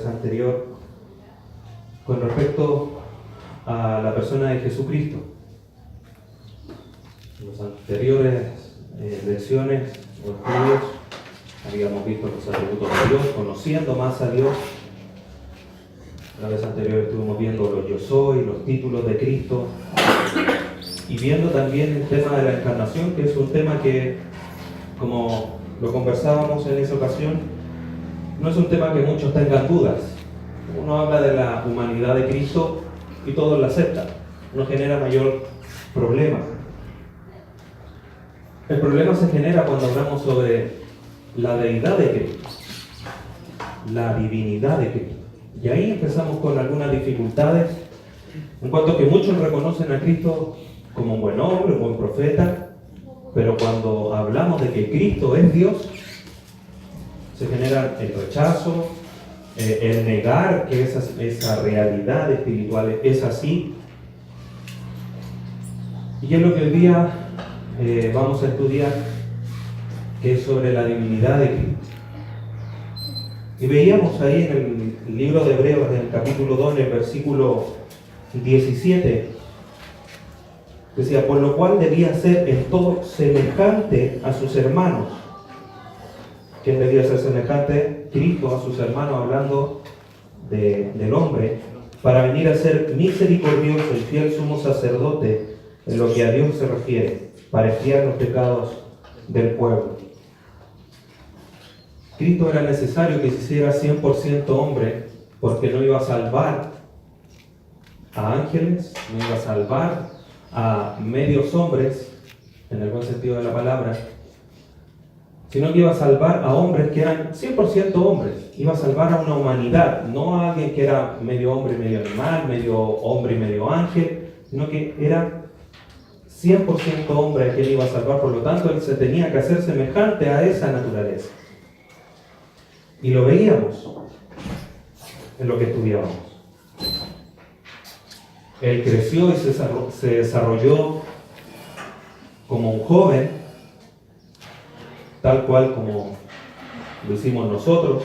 anterior con respecto a la persona de Jesucristo. En las anteriores lecciones o estudios habíamos visto los atributos de Dios, conociendo más a Dios. La vez anterior estuvimos viendo los yo soy, los títulos de Cristo, y viendo también el tema de la encarnación, que es un tema que, como lo conversábamos en esa ocasión, no es un tema que muchos tengan dudas. Uno habla de la humanidad de Cristo y todos la aceptan. No genera mayor problema. El problema se genera cuando hablamos sobre la deidad de Cristo, la divinidad de Cristo. Y ahí empezamos con algunas dificultades, en cuanto a que muchos reconocen a Cristo como un buen hombre, un buen profeta, pero cuando hablamos de que Cristo es Dios, se genera el rechazo, el negar que esa realidad espiritual es así. Y es lo que hoy día vamos a estudiar, que es sobre la divinidad de Cristo. Y veíamos ahí en el libro de Hebreos, en el capítulo 2, en el versículo 17, decía: por lo cual debía ser en todo semejante a sus hermanos. ¿Quién debía ser semejante? Cristo a sus hermanos, hablando del hombre, para venir a ser misericordioso y fiel sumo sacerdote en lo que a Dios se refiere, para expiar los pecados del pueblo. Cristo era necesario que se hiciera 100% hombre, porque no iba a salvar a ángeles, no iba a salvar a medios hombres, en el buen sentido de la palabra, sino que iba a salvar a hombres que eran 100% hombres. Iba a salvar a una humanidad, no a alguien que era medio hombre, medio animal, medio hombre y medio ángel, sino que era 100% hombre a quien iba a salvar. Por lo tanto, él se tenía que hacer semejante a esa naturaleza. Y lo veíamos en lo que estudiábamos. Él creció y se desarrolló como un joven, tal cual como lo hicimos nosotros.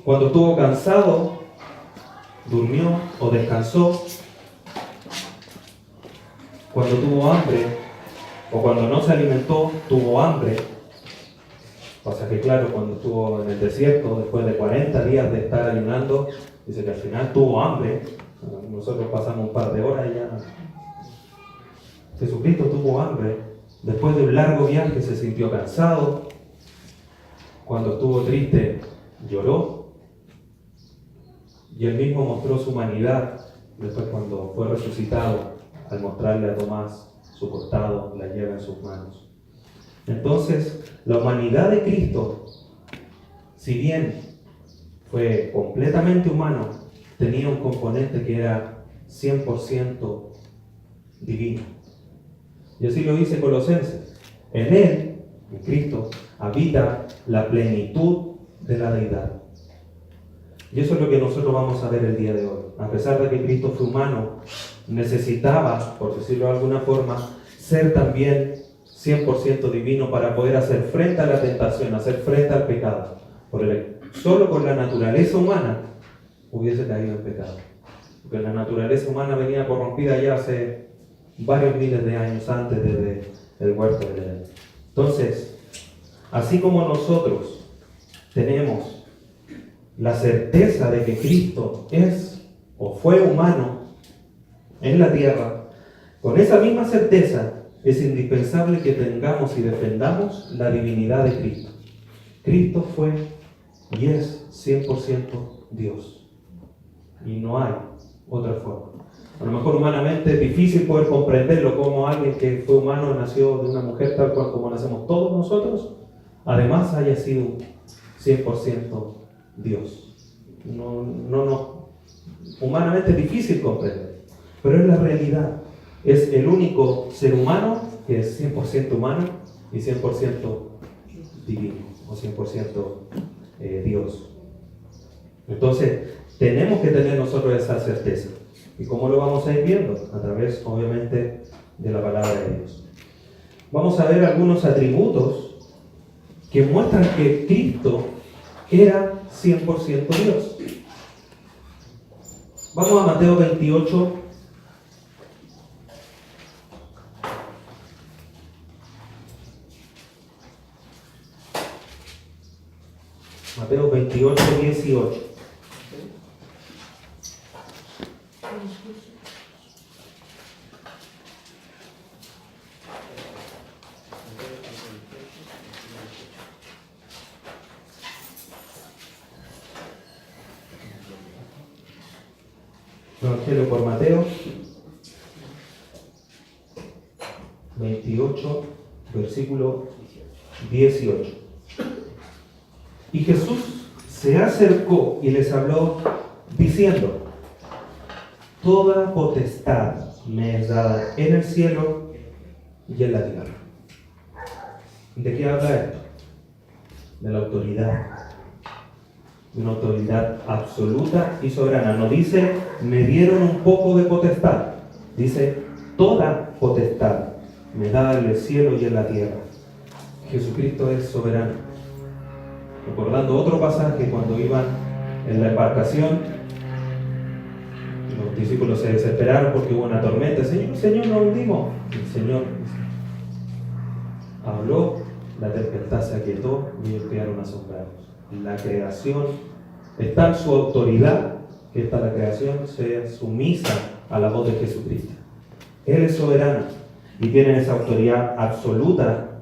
Cuando estuvo cansado, durmió o descansó. Cuando tuvo hambre o cuando no se alimentó, tuvo hambre. Pasa que claro, cuando estuvo en el desierto, después de 40 días de estar ayunando, dice que al final tuvo hambre. Nosotros pasamos un par de horas y ya. Jesucristo tuvo hambre. Después de un largo viaje se sintió cansado. Cuando estuvo triste, lloró. Y él mismo mostró su humanidad después cuando fue resucitado, al mostrarle a Tomás su costado, la llaga en sus manos. Entonces, la humanidad de Cristo, si bien fue completamente humano, tenía un componente que era 100% divino. Y así lo dice Colosenses. En él, en Cristo, habita la plenitud de la deidad. Y eso es lo que nosotros vamos a ver el día de hoy. A pesar de que Cristo fue humano, necesitaba, por decirlo de alguna forma, ser también 100% divino para poder hacer frente a la tentación, hacer frente al pecado. Porque solo con la naturaleza humana hubiese caído en pecado. Porque la naturaleza humana venía corrompida ya hace varios miles de años antes del huerto del Edén. Entonces, así como nosotros tenemos la certeza de que Cristo es o fue humano en la tierra, con esa misma certeza es indispensable que tengamos y defendamos la divinidad de Cristo. Cristo fue y es 100% Dios. Y no hay otra forma. A lo mejor humanamente es difícil poder comprenderlo, como alguien que fue humano, nació de una mujer tal cual como nacemos todos nosotros, además haya sido 100% Dios. Humanamente es difícil comprender, pero es la realidad. Es el único ser humano que es 100% humano y 100% divino, o 100% Dios. Entonces, tenemos que tener nosotros esa certeza. ¿Y cómo lo vamos a ir viendo? A través, obviamente, de la palabra de Dios. Vamos a ver algunos atributos que muestran que Cristo era 100% Dios. Vamos a Mateo 28. Mateo 28, 18. Evangelio por Mateo 28, versículo 18. Y Jesús se acercó y les habló diciendo: toda potestad me es dada en el cielo y en la tierra. ¿De qué habla esto? De la autoridad. Una autoridad absoluta y soberana. No dice, me dieron un poco de potestad. Dice, toda potestad me da en el cielo y en la tierra. Jesucristo es soberano. Recordando otro pasaje, cuando iban en la embarcación, los discípulos se desesperaron porque hubo una tormenta. Señor, nos hundimos. El Señor habló, la tempestad se aquietó y ellos quedaron asombrados. La creación está en su autoridad, que esta la creación sea sumisa a la voz de Jesucristo. Él es soberano y tiene esa autoridad absoluta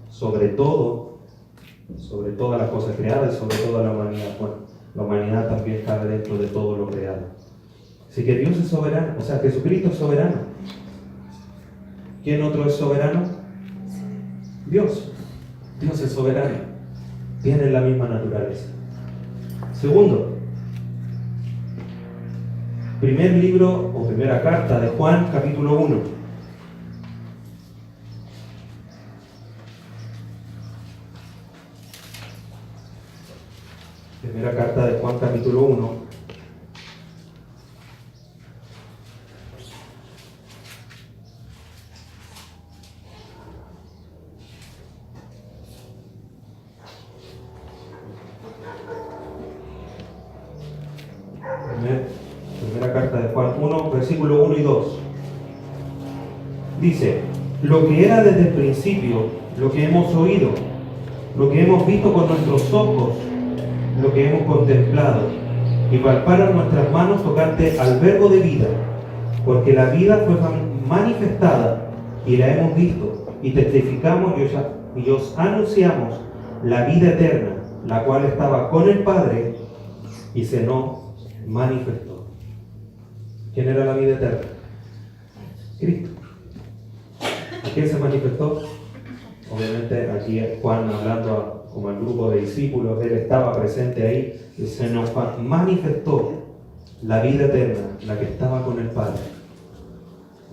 sobre todo, sobre todas las cosas creadas y sobre toda la humanidad. Bueno, la humanidad también cabe dentro de todo lo creado. Así que Dios es soberano, o sea, Jesucristo es soberano. ¿Quién otro es soberano? Dios. Dios es soberano. Tienen la misma naturaleza. Segundo, primer libro o primera carta de Juan, capítulo 1. Primera carta de Juan, capítulo 1. Primera carta de Juan 1, versículo 1 y 2. Dice, lo que era desde el principio, lo que hemos oído, lo que hemos visto con nuestros ojos, lo que hemos contemplado, y palparon nuestras manos tocante al verbo de vida, porque la vida fue manifestada y la hemos visto, y testificamos y os anunciamos la vida eterna, la cual estaba con el Padre y se nos manifestó. ¿Quién era la vida eterna? Cristo. ¿A quién se manifestó? Obviamente aquí Juan hablando como al grupo de discípulos, él estaba presente ahí, y se nos manifestó la vida eterna, la que estaba con el Padre.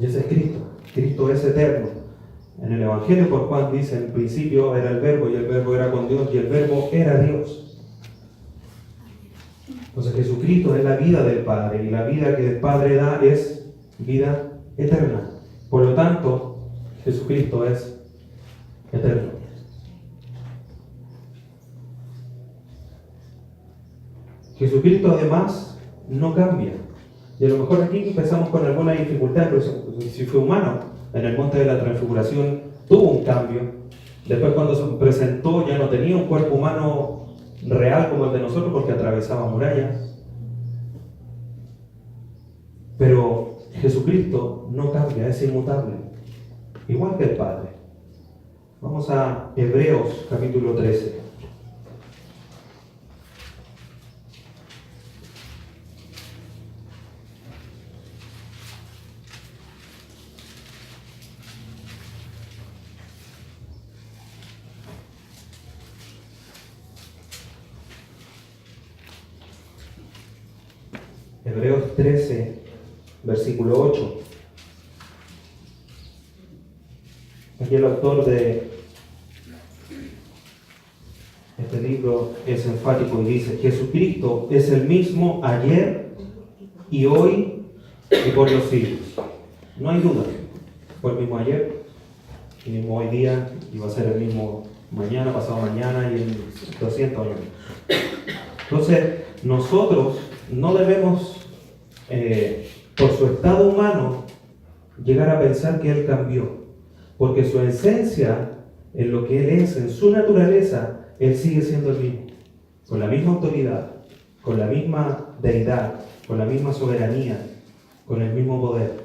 Y ese es Cristo. Cristo es eterno. En el Evangelio por Juan dice, en principio era el Verbo, y el Verbo era con Dios, y el Verbo era Dios. Entonces Jesucristo es la vida del Padre, y la vida que el Padre da es vida eterna. Por lo tanto, Jesucristo es eterno. Jesucristo además no cambia. Y a lo mejor aquí empezamos con alguna dificultad, pero si fue humano, en el monte de la transfiguración tuvo un cambio. Después cuando se presentó ya no tenía un cuerpo humano real como el de nosotros porque atravesaba murallas. Pero Jesucristo no cambia, es inmutable, igual que el Padre. Vamos a Hebreos capítulo 13. Hebreos 13, versículo 8. Aquí el autor de este libro es enfático y dice: Jesucristo es el mismo ayer y hoy y por los siglos. No hay duda. Fue el mismo ayer, el mismo hoy día, y va a ser el mismo mañana, pasado mañana y en 200 años. Entonces, nosotros no debemos, por su estado humano, llegar a pensar que Él cambió. Porque su esencia, en lo que Él es, en su naturaleza, Él sigue siendo el mismo. Con la misma autoridad, con la misma deidad, con la misma soberanía, con el mismo poder.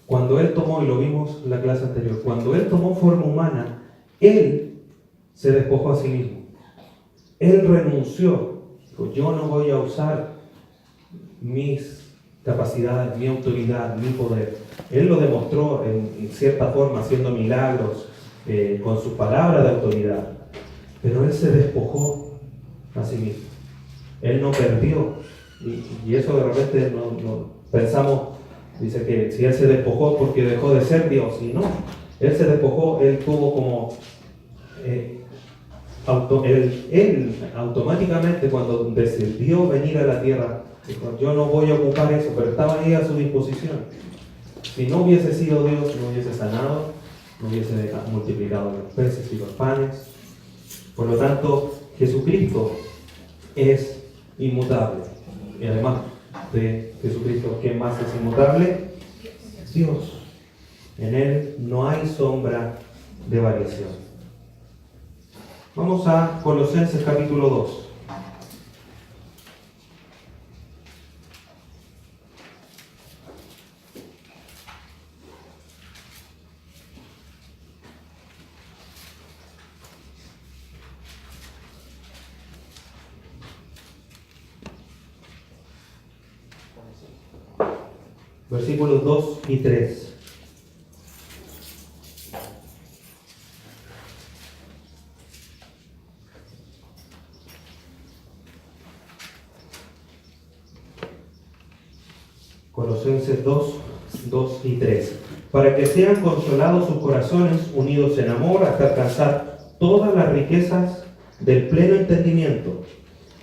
Cuando Él tomó, y lo vimos en la clase anterior, cuando Él tomó forma humana, Él se despojó a sí mismo. Él renunció. Dijo, yo no voy a usar mis capacidades, mi autoridad, mi poder. Él lo demostró en cierta forma, haciendo milagros, con su palabra de autoridad. Pero Él se despojó a sí mismo. Él no perdió. Y eso de repente no pensamos, dice que si Él se despojó porque dejó de ser Dios. Y no, Él se despojó, Él tuvo como... Él automáticamente cuando decidió venir a la tierra, dijo, yo no voy a ocupar eso, pero estaba ahí a su disposición. Si no hubiese sido Dios, no hubiese sanado, no hubiese multiplicado los peces y los panes. Por lo tanto, Jesucristo es inmutable. Y además de Jesucristo, ¿quién más es inmutable? Dios. En Él no hay sombra de variación. Vamos a Colosenses capítulo 2. Versículos 2 y 3. Colosenses 2 y 3. Para que sean consolados sus corazones, unidos en amor, hasta alcanzar todas las riquezas del pleno entendimiento,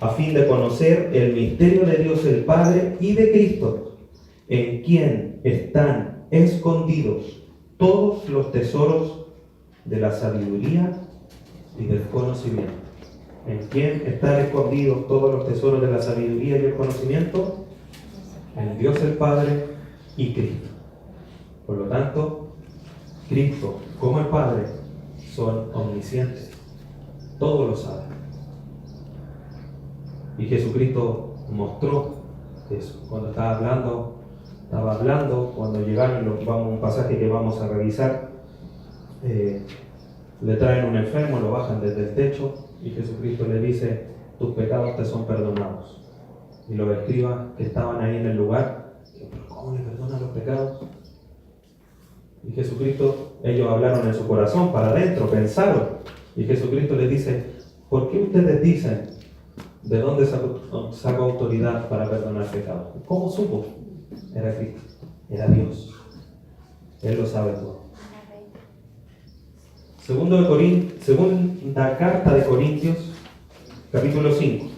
a fin de conocer el misterio de Dios el Padre y de Cristo, en quien están escondidos todos los tesoros de la sabiduría y del conocimiento. ¿En quién están escondidos todos los tesoros de la sabiduría y el conocimiento? En Dios el Padre y Cristo. Por lo tanto, Cristo como el Padre son omniscientes. Todo lo saben. Y Jesucristo mostró eso. Cuando estaba hablando, cuando llegaron, un pasaje que vamos a revisar, le traen un enfermo, lo bajan desde el techo y Jesucristo le dice, tus pecados te son perdonados. Y los escribas que estaban ahí en el lugar, ¿pero cómo le perdonan los pecados? Y Jesucristo, ellos hablaron en su corazón, para adentro, pensaron. Y Jesucristo les dice, ¿por qué ustedes dicen de dónde sacó autoridad para perdonar pecados? ¿Cómo supo? Era Cristo, era Dios. Él lo sabe todo. Segunda carta de Corintios, capítulo 5.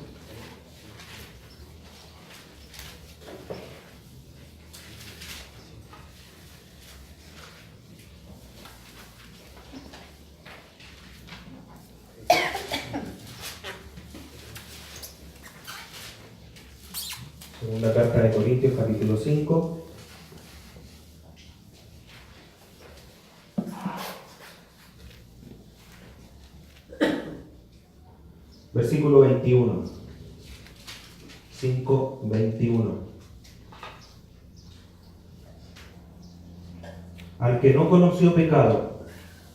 Segunda carta de Corintios, capítulo 5. Versículo 21. 5:21. Al que no conoció pecado,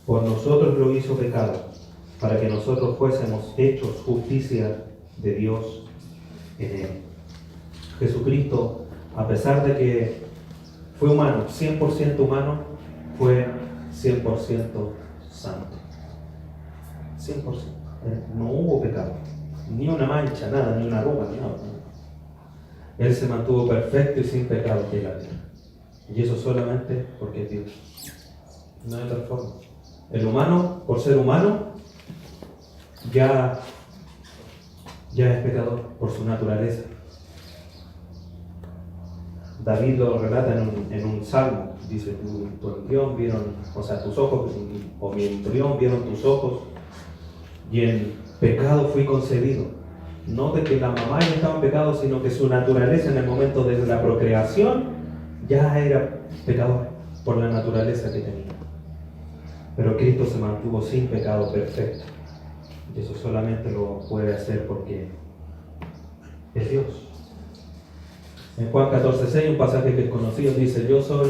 por nosotros lo hizo pecado, para que nosotros fuésemos hechos justicia de Dios en él. Jesucristo, a pesar de que fue humano, 100% humano, fue 100% santo. 100%. No hubo pecado, ni una mancha, nada, ni una arruga, nada. Él se mantuvo perfecto y sin pecado aquí en la tierra. Y eso solamente porque es Dios. No hay otra forma. El humano, por ser humano, ya es pecador por su naturaleza. David lo relata en un salmo. Dice, tu embrión vieron, o sea, tus ojos, o mi embrión vieron tus ojos, y en pecado fui concebido. no de que la mamá ya estaba en pecado, sino que su naturaleza en el momento de la procreación ya era pecador por la naturaleza que tenía. Pero Cristo se mantuvo sin pecado perfecto. Y eso solamente lo puede hacer porque es Dios. En Juan 14:6, un pasaje que es conocido, dice: yo soy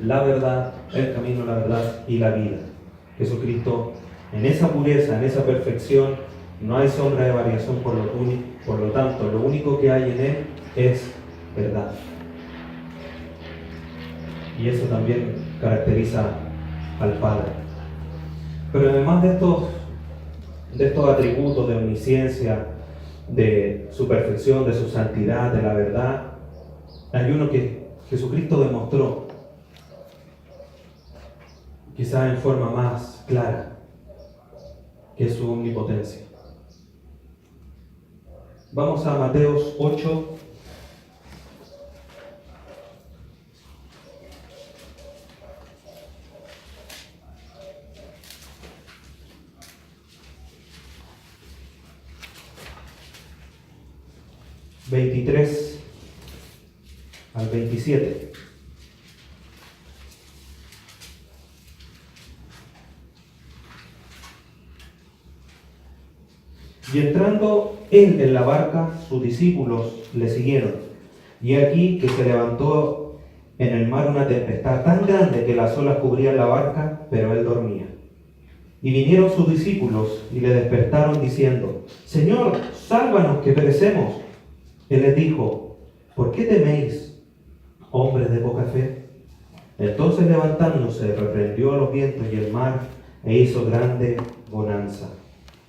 la verdad, el camino, la verdad y la vida. Jesucristo, en esa pureza, en esa perfección, no hay sombra de variación, por lo tanto, lo único que hay en Él es verdad. Y eso también caracteriza al Padre. Pero además de estos atributos de omnisciencia, de su perfección, de su santidad, de la verdad, hay uno que Jesucristo demostró, quizás en forma más clara, que es su omnipotencia. Vamos a Mateos 8. (23 al 27). Y entrando él en la barca, sus discípulos le siguieron. Y aquí que se levantó en el mar una tempestad tan grande que las olas cubrían la barca, pero él dormía. Y vinieron sus discípulos y le despertaron diciendo: Señor, sálvanos, que perecemos. Él les dijo: ¿por qué teméis, hombres de poca fe? Entonces, levantándose, reprendió a los vientos y el mar, e hizo grande bonanza.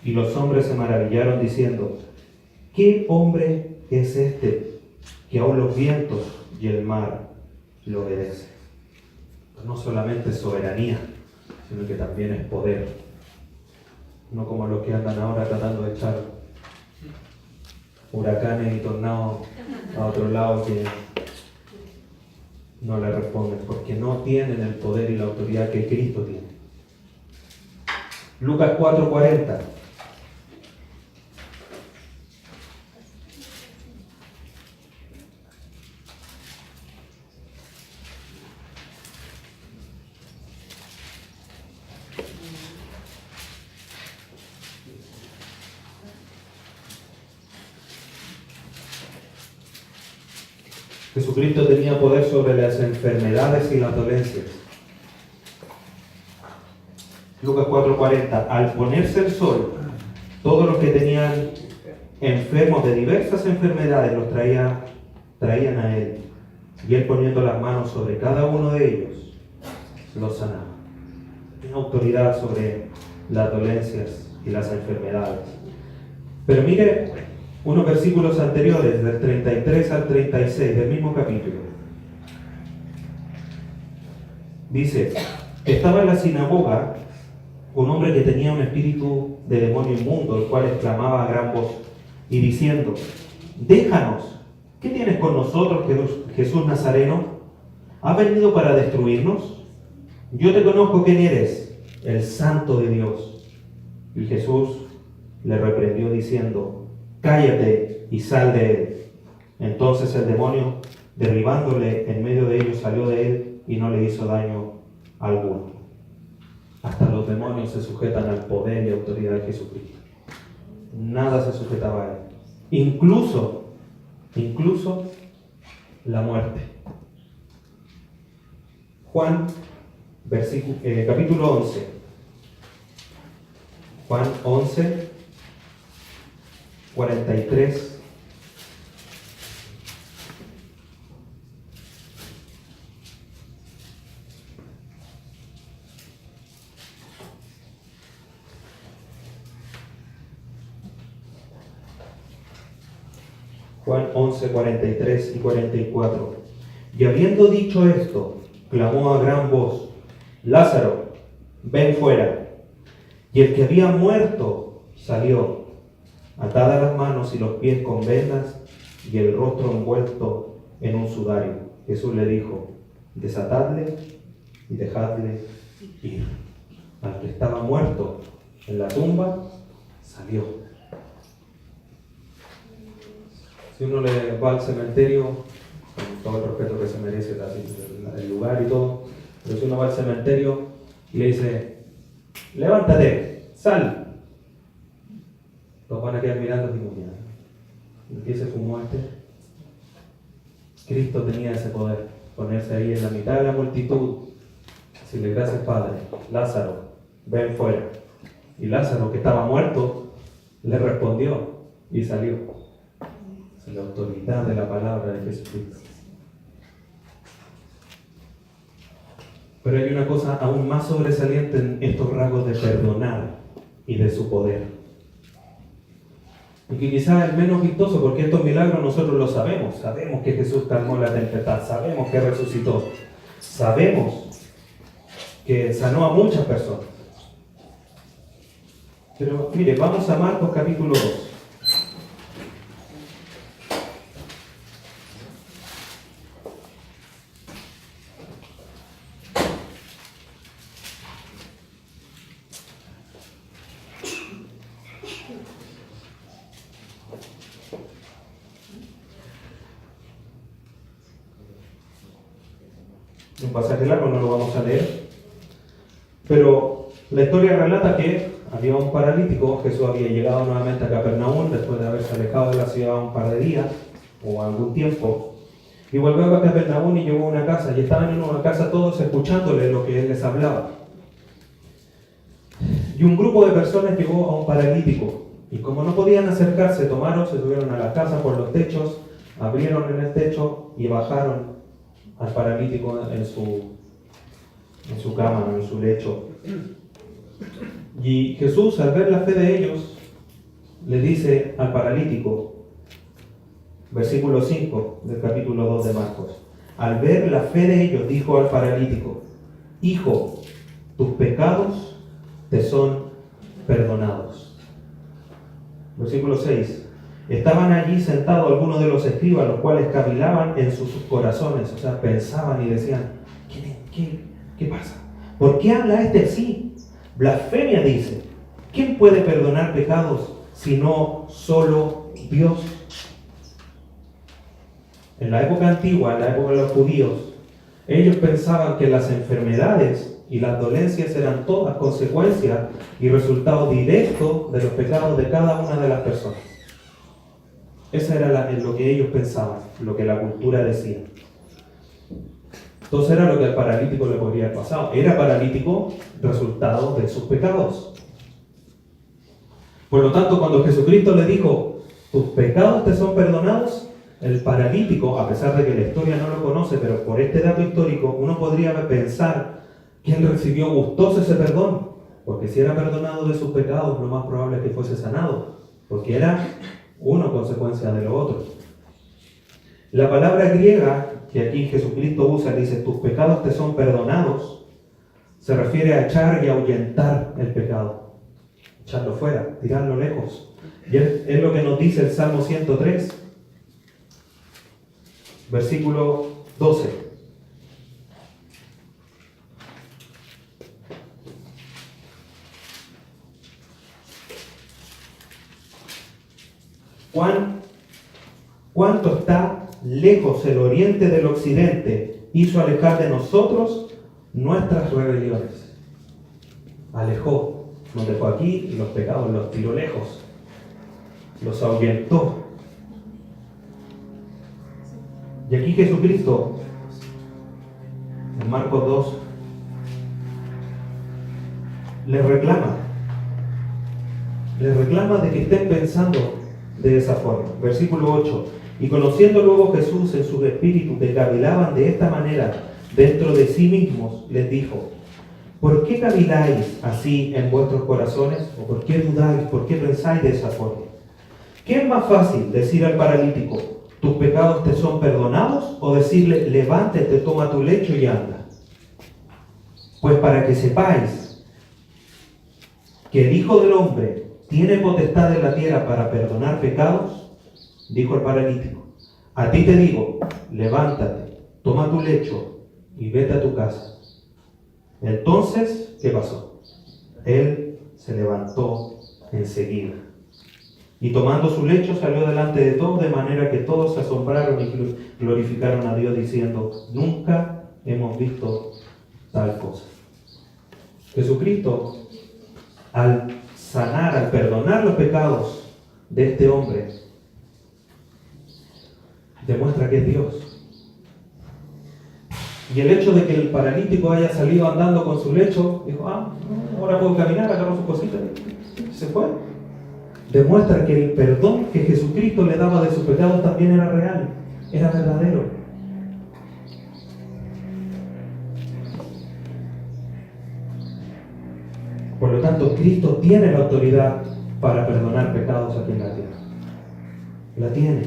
Y los hombres se maravillaron diciendo: ¿qué hombre es este, que aun los vientos y el mar lo obedecen? No solamente es soberanía, sino que también es poder. No como los que andan ahora tratando de echar huracanes y tornados a otro lado, que no le responden, porque no tienen el poder y la autoridad que Cristo tiene. Lucas 4:40. Jesucristo tenía poder sobre las enfermedades y las dolencias. Lucas 4:40. Al ponerse el sol, todos los que tenían enfermos de diversas enfermedades los traían a él. Y él, poniendo las manos sobre cada uno de ellos, los sanaba. Tiene autoridad sobre las dolencias y las enfermedades. Pero mire unos versículos anteriores, del 33 al 36 del mismo capítulo. Dice: estaba en la sinagoga un hombre que tenía un espíritu de demonio inmundo, el cual exclamaba a gran voz y diciendo: déjanos, ¿qué tienes con nosotros, Jesús Nazareno? ¿Has venido para destruirnos? Yo te conozco quién eres, el Santo de Dios. Y Jesús le reprendió diciendo: cállate y sal de él. Entonces el demonio, derribándole en medio de ellos, salió de él y no le hizo daño alguno. Hasta los demonios se sujetan al poder y autoridad de Jesucristo. Nada se sujetaba a él. Incluso la muerte. Juan, capítulo 11. Juan 11, 43. Juan 11, 43 y 44. Y habiendo dicho esto, clamó a gran voz: Lázaro, ven fuera. Y el que había muerto salió, atadas las manos y los pies con vendas y el rostro envuelto en un sudario. Jesús le dijo: desatadle y dejadle ir. Al que estaba muerto en la tumba, salió. Si uno le va al cementerio, con todo el respeto que se merece el lugar y todo, pero si uno va al cementerio y le dice, levántate, sal, los van a quedar mirando y muriendo. ¿Y qué se fumó este? Cristo tenía ese poder, ponerse ahí en la mitad de la multitud, decirle, gracias Padre, Lázaro, ven fuera. Y Lázaro, que estaba muerto, le respondió y salió. Es la autoridad de la palabra de Jesucristo. Pero hay una cosa aún más sobresaliente en estos rasgos de perdonar y de su poder. Y que quizás es menos vistoso, porque estos milagros nosotros lo sabemos. Sabemos que Jesús calmó la tempestad, sabemos que resucitó, sabemos que sanó a muchas personas. Pero mire, vamos a Marcos capítulo 2. Un pasaje largo, no lo vamos a leer. Pero la historia relata que había un paralítico. Jesús había llegado nuevamente a Capernaum después de haberse alejado de la ciudad un par de días o algún tiempo. Y volvió a Capernaum y llegó a una casa. Y estaban en una casa todos escuchándole lo que él les hablaba. Y un grupo de personas llegó a un paralítico. Y como no podían acercarse, tomaron, se subieron a la casa por los techos, abrieron en el techo y bajaron al paralítico en su cama, en su lecho. Y Jesús, al ver la fe de ellos, le dice al paralítico, versículo 5 del capítulo 2 de Marcos, al ver la fe de ellos, dijo al paralítico, hijo, tus pecados te son perdonados. Versículo 6, estaban allí sentados algunos de los escribas, los cuales cavilaban en sus corazones, o sea, pensaban y decían, ¿qué pasa? ¿Por qué habla este así? Blasfemia dice. ¿Quién puede perdonar pecados sino solo Dios? En la época antigua, en la época de los judíos, ellos pensaban que las enfermedades y las dolencias eran todas consecuencias y resultado directo de los pecados de cada una de las personas. Eso era lo que ellos pensaban, lo que la cultura decía. Entonces era lo que al paralítico le podría haber pasado. Era paralítico resultado de sus pecados. Por lo tanto, cuando Jesucristo le dijo, tus pecados te son perdonados, el paralítico, a pesar de que la historia no lo conoce, pero por este dato histórico, uno podría pensar que él recibió gustoso ese perdón. Porque si era perdonado de sus pecados, lo más probable es que fuese sanado. Porque era una consecuencia de lo otro. La palabra griega que aquí Jesucristo usa, dice, tus pecados te son perdonados, se refiere a echar y ahuyentar el pecado. Echarlo fuera, tirarlo lejos. Y es lo que nos dice el Salmo 103, versículo 12. ¿Cuánto está lejos el oriente del occidente? Hizo alejar de nosotros nuestras rebeliones. Alejó, nos dejó aquí y los pecados los tiró lejos, los ahuyentó. Y aquí Jesucristo, en Marcos 2, les reclama de que estén pensando de esa forma. Versículo 8. Y conociendo luego Jesús en su espíritu que cavilaban de esta manera dentro de sí mismos, les dijo, ¿por qué caviláis así en vuestros corazones? ¿O por qué dudáis? ¿Por qué pensáis de esa forma? ¿Qué es más fácil, decir al paralítico, tus pecados te son perdonados? ¿O decirle, levántate, toma tu lecho y anda? Pues para que sepáis que el Hijo del Hombre tiene potestad en la tierra para perdonar pecados, dijo el paralítico, a ti te digo, levántate, toma tu lecho y vete a tu casa. Entonces, ¿qué pasó? Él se levantó enseguida. Y tomando su lecho salió delante de todos, de manera que todos se asombraron y glorificaron a Dios diciendo: nunca hemos visto tal cosa. Jesucristo, al sanar, al perdonar los pecados de este hombre, demuestra que es Dios. Y el hecho de que el paralítico haya salido andando con su lecho, dijo: ahora puedo caminar, agarró su cosita y se fue. Demuestra que el perdón que Jesucristo le daba de sus pecados también era real, era verdadero. Por lo tanto, Cristo tiene la autoridad para perdonar pecados aquí en la tierra. La tiene.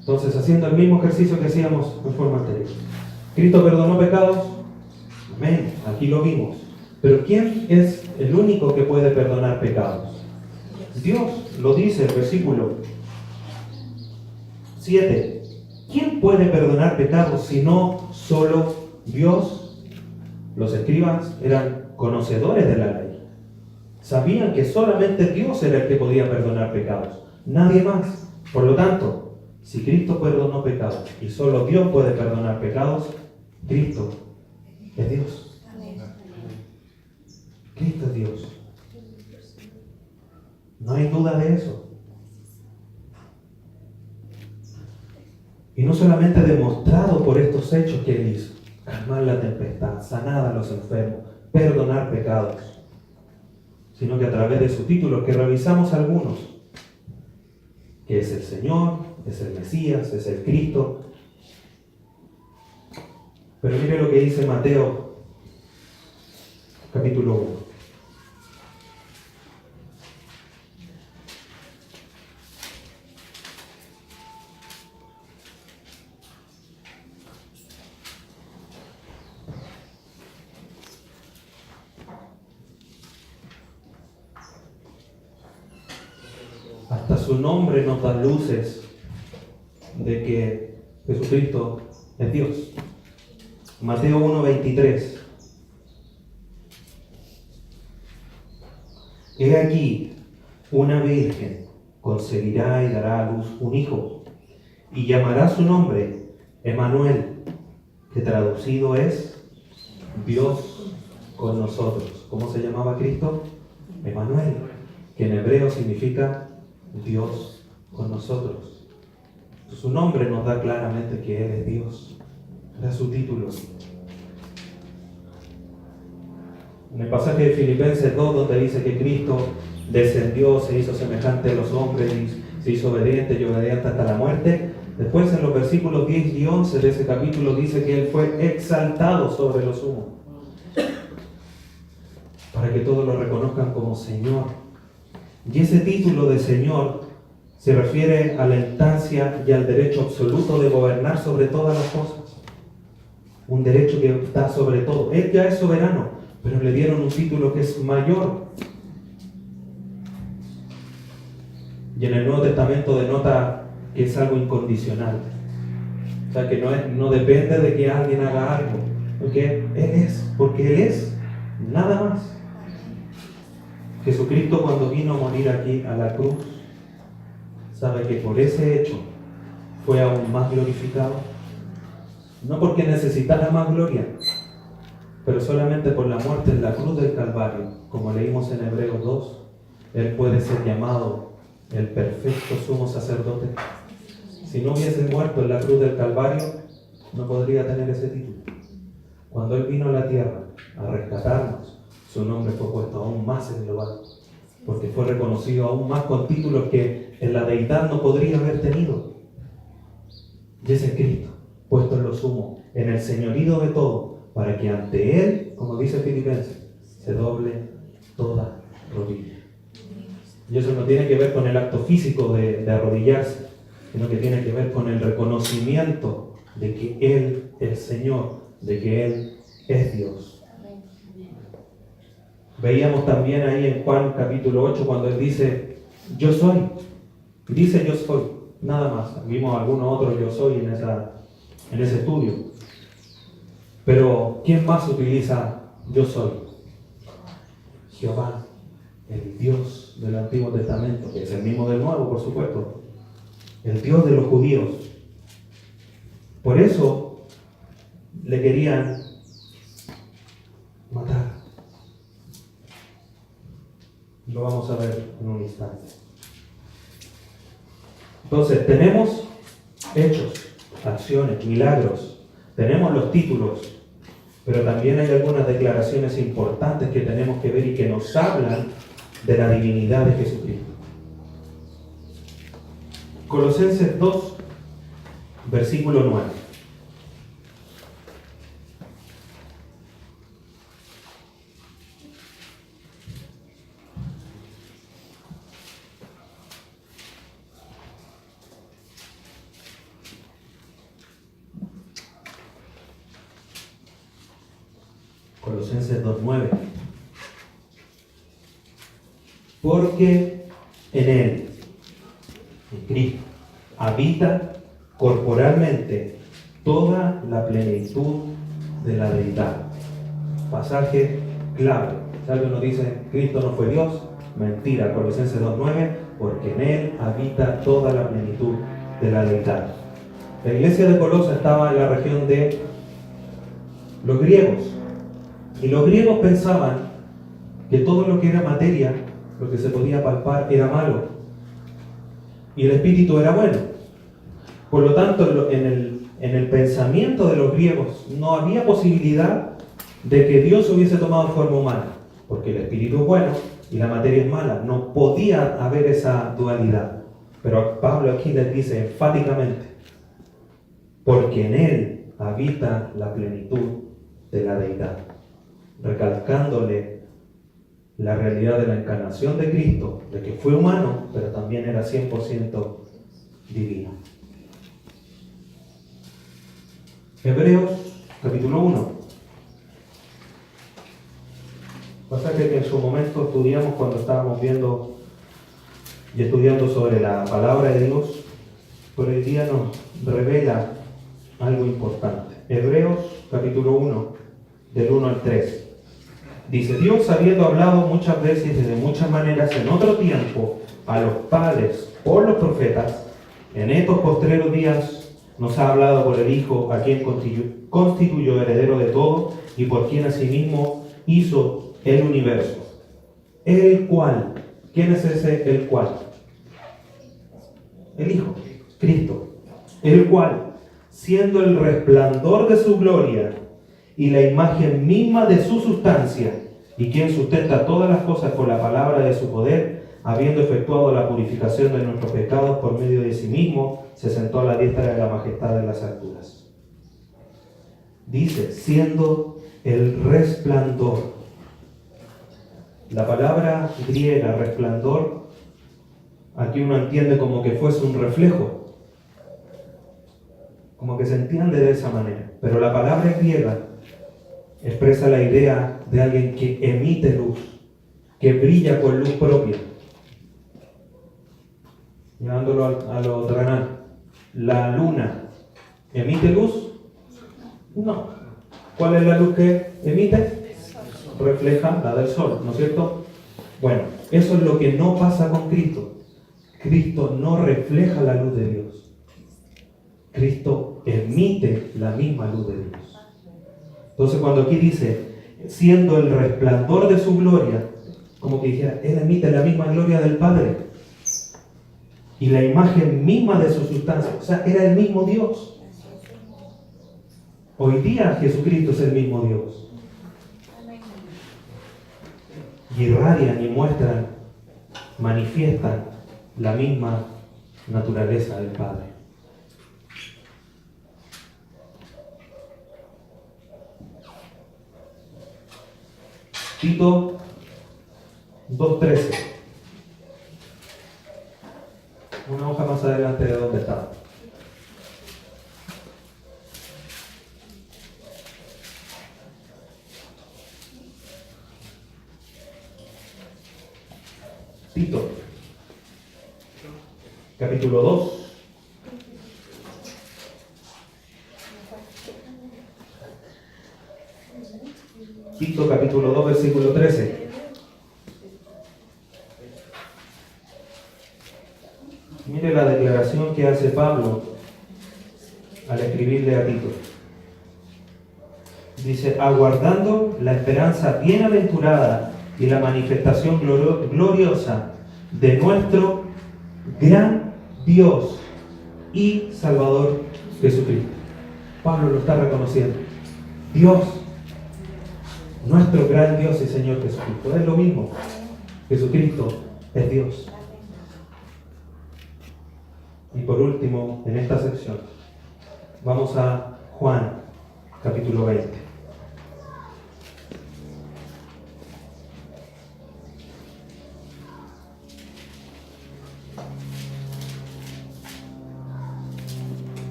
Entonces, haciendo el mismo ejercicio que hacíamos en forma anterior. ¿Cristo perdonó pecados? Amén, aquí lo vimos. Pero ¿quién es el único que puede perdonar pecados? Dios, lo dice el versículo 7. ¿Quién puede perdonar pecados si no solo Dios? Los escribas eran conocedores de la ley. Sabían que solamente Dios era el que podía perdonar pecados, nadie más. Por lo tanto, si Cristo perdonó pecados y solo Dios puede perdonar pecados, Cristo es Dios. Cristo es Dios. No hay duda de eso. Y no solamente demostrado por estos hechos que Él hizo: calmar la tempestad, sanar a los enfermos, perdonar pecados, sino que a través de su título, que revisamos algunos, que es el Señor, es el Mesías, es el Cristo. Pero mire lo que dice Mateo, capítulo 1. Hasta su nombre nos da luces de que Jesucristo es Dios. Mateo 1:23. He aquí, una virgen concebirá y dará a luz un hijo, y llamará su nombre Emmanuel, que traducido es Dios con nosotros. ¿Cómo se llamaba Cristo? Emmanuel, que en hebreo significa Dios con nosotros. Su nombre nos da claramente que Él es Dios. Era su título. En el pasaje de Filipenses 2, donde dice que Cristo descendió, se hizo semejante a los hombres y se hizo obediente y obediente hasta la muerte. Después, en los versículos 10 y 11 de ese capítulo, dice que Él fue exaltado sobre lo sumo, para que todos lo reconozcan como Señor. Y ese título de Señor se refiere a la instancia y al derecho absoluto de gobernar sobre todas las cosas. Un derecho que está sobre todo. Él ya es soberano, pero le dieron un título que es mayor. Y en el Nuevo Testamento denota que es algo incondicional. O sea, que no depende de que alguien haga algo. Porque Él es nada más. Jesucristo, cuando vino a morir aquí a la cruz, sabe que por ese hecho fue aún más glorificado. No porque necesitara más gloria, pero solamente por la muerte en la cruz del Calvario. Como leímos en Hebreos 2, Él puede ser llamado el perfecto sumo sacerdote. Si no hubiese muerto en la cruz del Calvario, no podría tener ese título. Cuando Él vino a la tierra a rescatarnos, su nombre fue puesto aún más en lo alto, porque fue reconocido aún más con títulos que en la deidad no podría haber tenido. Y ese es Cristo, puesto en lo sumo, en el señorío de todo, para que ante Él, como dice Filipenses, se doble toda rodilla. Y eso no tiene que ver con el acto físico de arrodillarse, sino que tiene que ver con el reconocimiento de que Él es Señor, de que Él es Dios. Veíamos también ahí en Juan capítulo 8 cuando Él dice, yo soy. Dice yo soy, nada más. Vimos algunos otros yo soy en ese estudio. Pero ¿quién más utiliza yo soy? Jehová, el Dios del Antiguo Testamento, que es el mismo del Nuevo, por supuesto. El Dios de los judíos. Por eso le querían matar. Lo vamos a ver en un instante. Entonces, tenemos hechos, acciones, milagros. Tenemos los títulos. Pero también hay algunas declaraciones importantes que tenemos que ver y que nos hablan de la divinidad de Jesucristo. Colosenses 2, versículo 9. Colosenses 2:9. Porque en Él, en Cristo, habita corporalmente toda la plenitud de la deidad. Pasaje clave. Si alguien nos dice, Cristo no fue Dios, mentira. Colosenses 2:9, porque en Él habita toda la plenitud de la deidad. La iglesia de Colosas estaba en la región de los griegos. Y los griegos pensaban que todo lo que era materia, lo que se podía palpar, era malo. Y el espíritu era bueno. Por lo tanto, en el pensamiento de los griegos no había posibilidad de que Dios hubiese tomado forma humana. Porque el espíritu es bueno y la materia es mala. No podía haber esa dualidad. Pero Pablo aquí les dice enfáticamente, porque en Él habita la plenitud de la deidad. Recalcándole la realidad de la encarnación de Cristo, de que fue humano, pero también era 100% divino. Hebreos, capítulo 1. Pasaje que en su momento estudiamos cuando estábamos viendo y estudiando sobre la palabra de Dios, pero hoy día nos revela algo importante. Hebreos, capítulo 1, del 1 al 3. Dice, Dios habiendo hablado muchas veces y de muchas maneras en otro tiempo a los padres por los profetas, en estos postreros días nos ha hablado por el Hijo, a quien constituyó heredero de todo y por quien asimismo hizo el universo. El cual, ¿quién es ese el cual? El Hijo, Cristo. El cual, siendo el resplandor de su gloria y la imagen misma de su sustancia, y quien sustenta todas las cosas con la palabra de su poder, habiendo efectuado la purificación de nuestros pecados por medio de sí mismo, se sentó a la diestra de la majestad de las alturas. Dice, siendo el resplandor. La palabra griega resplandor, aquí uno entiende como que fuese un reflejo, como que se entiende de esa manera, pero la palabra griega expresa la idea de alguien que emite luz, que brilla con luz propia. Llevándolo a lo terrenal. ¿La luna emite luz? No. ¿Cuál es la luz que emite? Refleja la del sol, ¿no es cierto? Bueno, eso es lo que no pasa con Cristo. Cristo no refleja la luz de Dios. Cristo emite la misma luz de Dios. Entonces cuando aquí dice, siendo el resplandor de su gloria, como que dijera, Él emite la misma gloria del Padre y la imagen misma de su sustancia, o sea, era el mismo Dios. Hoy día Jesucristo es el mismo Dios. Y irradian y muestran, manifiestan la misma naturaleza del Padre. Tito 2:13. Una hoja más adelante de donde estaba. Tito, capítulo 2. Tito capítulo 2, versículo 13. Pablo al escribirle a Tito. Dice, aguardando la esperanza bienaventurada y la manifestación gloriosa de nuestro gran Dios y Salvador Jesucristo. Pablo lo está reconociendo. Dios, nuestro gran Dios y Señor Jesucristo. Es lo mismo. Jesucristo es Dios. Y por último, en esta sección, vamos a Juan, capítulo 20.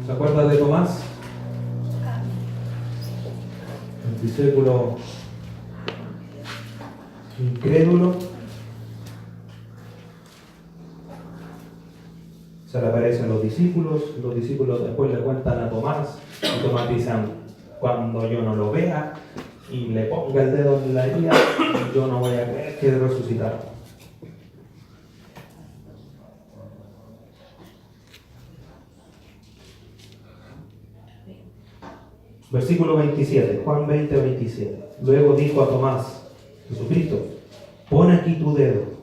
¿Se acuerda de Tomás? El discípulo incrédulo. Se le aparecen los discípulos después le cuentan a Tomás, y Tomás dice, cuando yo no lo vea y le ponga el dedo en la herida, yo no voy a creer que he resucitado. Versículo 27, Juan 20, 27. Luego dijo a Tomás, Jesucristo, pon aquí tu dedo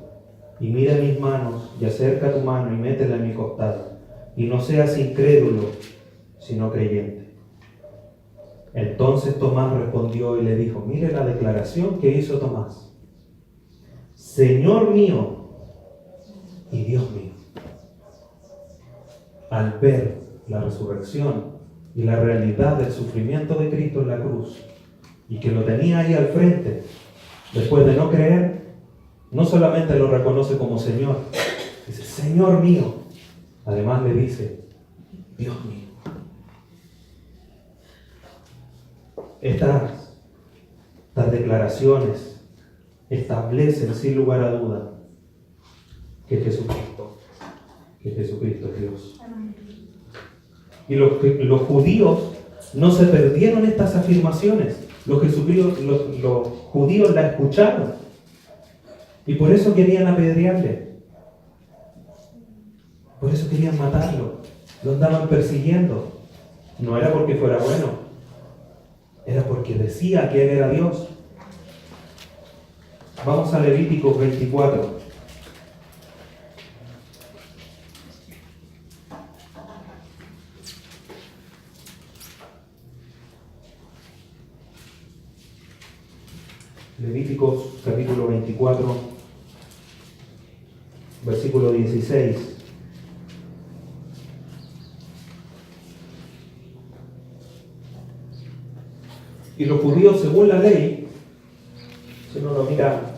y mira mis manos y acerca tu mano y métela en mi costado. Y no seas incrédulo, sino creyente. Entonces Tomás respondió y le dijo, mire la declaración que hizo Tomás. Señor mío y Dios mío. Al ver la resurrección y la realidad del sufrimiento de Cristo en la cruz, y que lo tenía ahí al frente, después de no creer, no solamente lo reconoce como Señor, dice, Señor mío, además le dice, Dios mío. Estas declaraciones establecen sin lugar a duda que Jesucristo es Dios. Y los judíos no se perdieron estas afirmaciones. Los judíos la escucharon. Y por eso querían apedrearle. Por eso querían matarlo. Lo andaban persiguiendo. No era porque fuera bueno. Era porque decía que Él era Dios. Vamos a Levíticos 24. Levíticos capítulo 24, versículo 16. Y los judíos, según la ley, si uno lo mira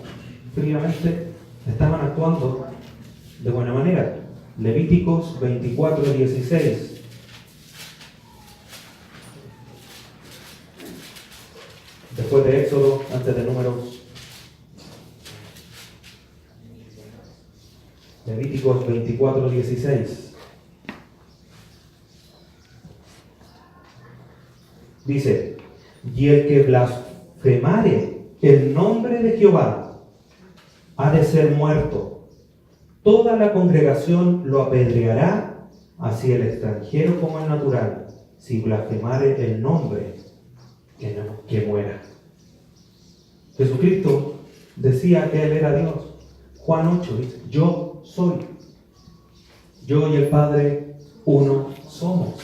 fríamente, estaban actuando de buena manera. Levíticos 24, 16. Después de Éxodo, antes de Números. Levíticos 24, 16. Dice, y el que blasfemare el nombre de Jehová ha de ser muerto. Toda la congregación lo apedreará, así el extranjero como el natural, si blasfemare el nombre, que muera. Jesucristo decía que Él era Dios. Juan 8 dice, yo soy. Yo y el Padre uno somos.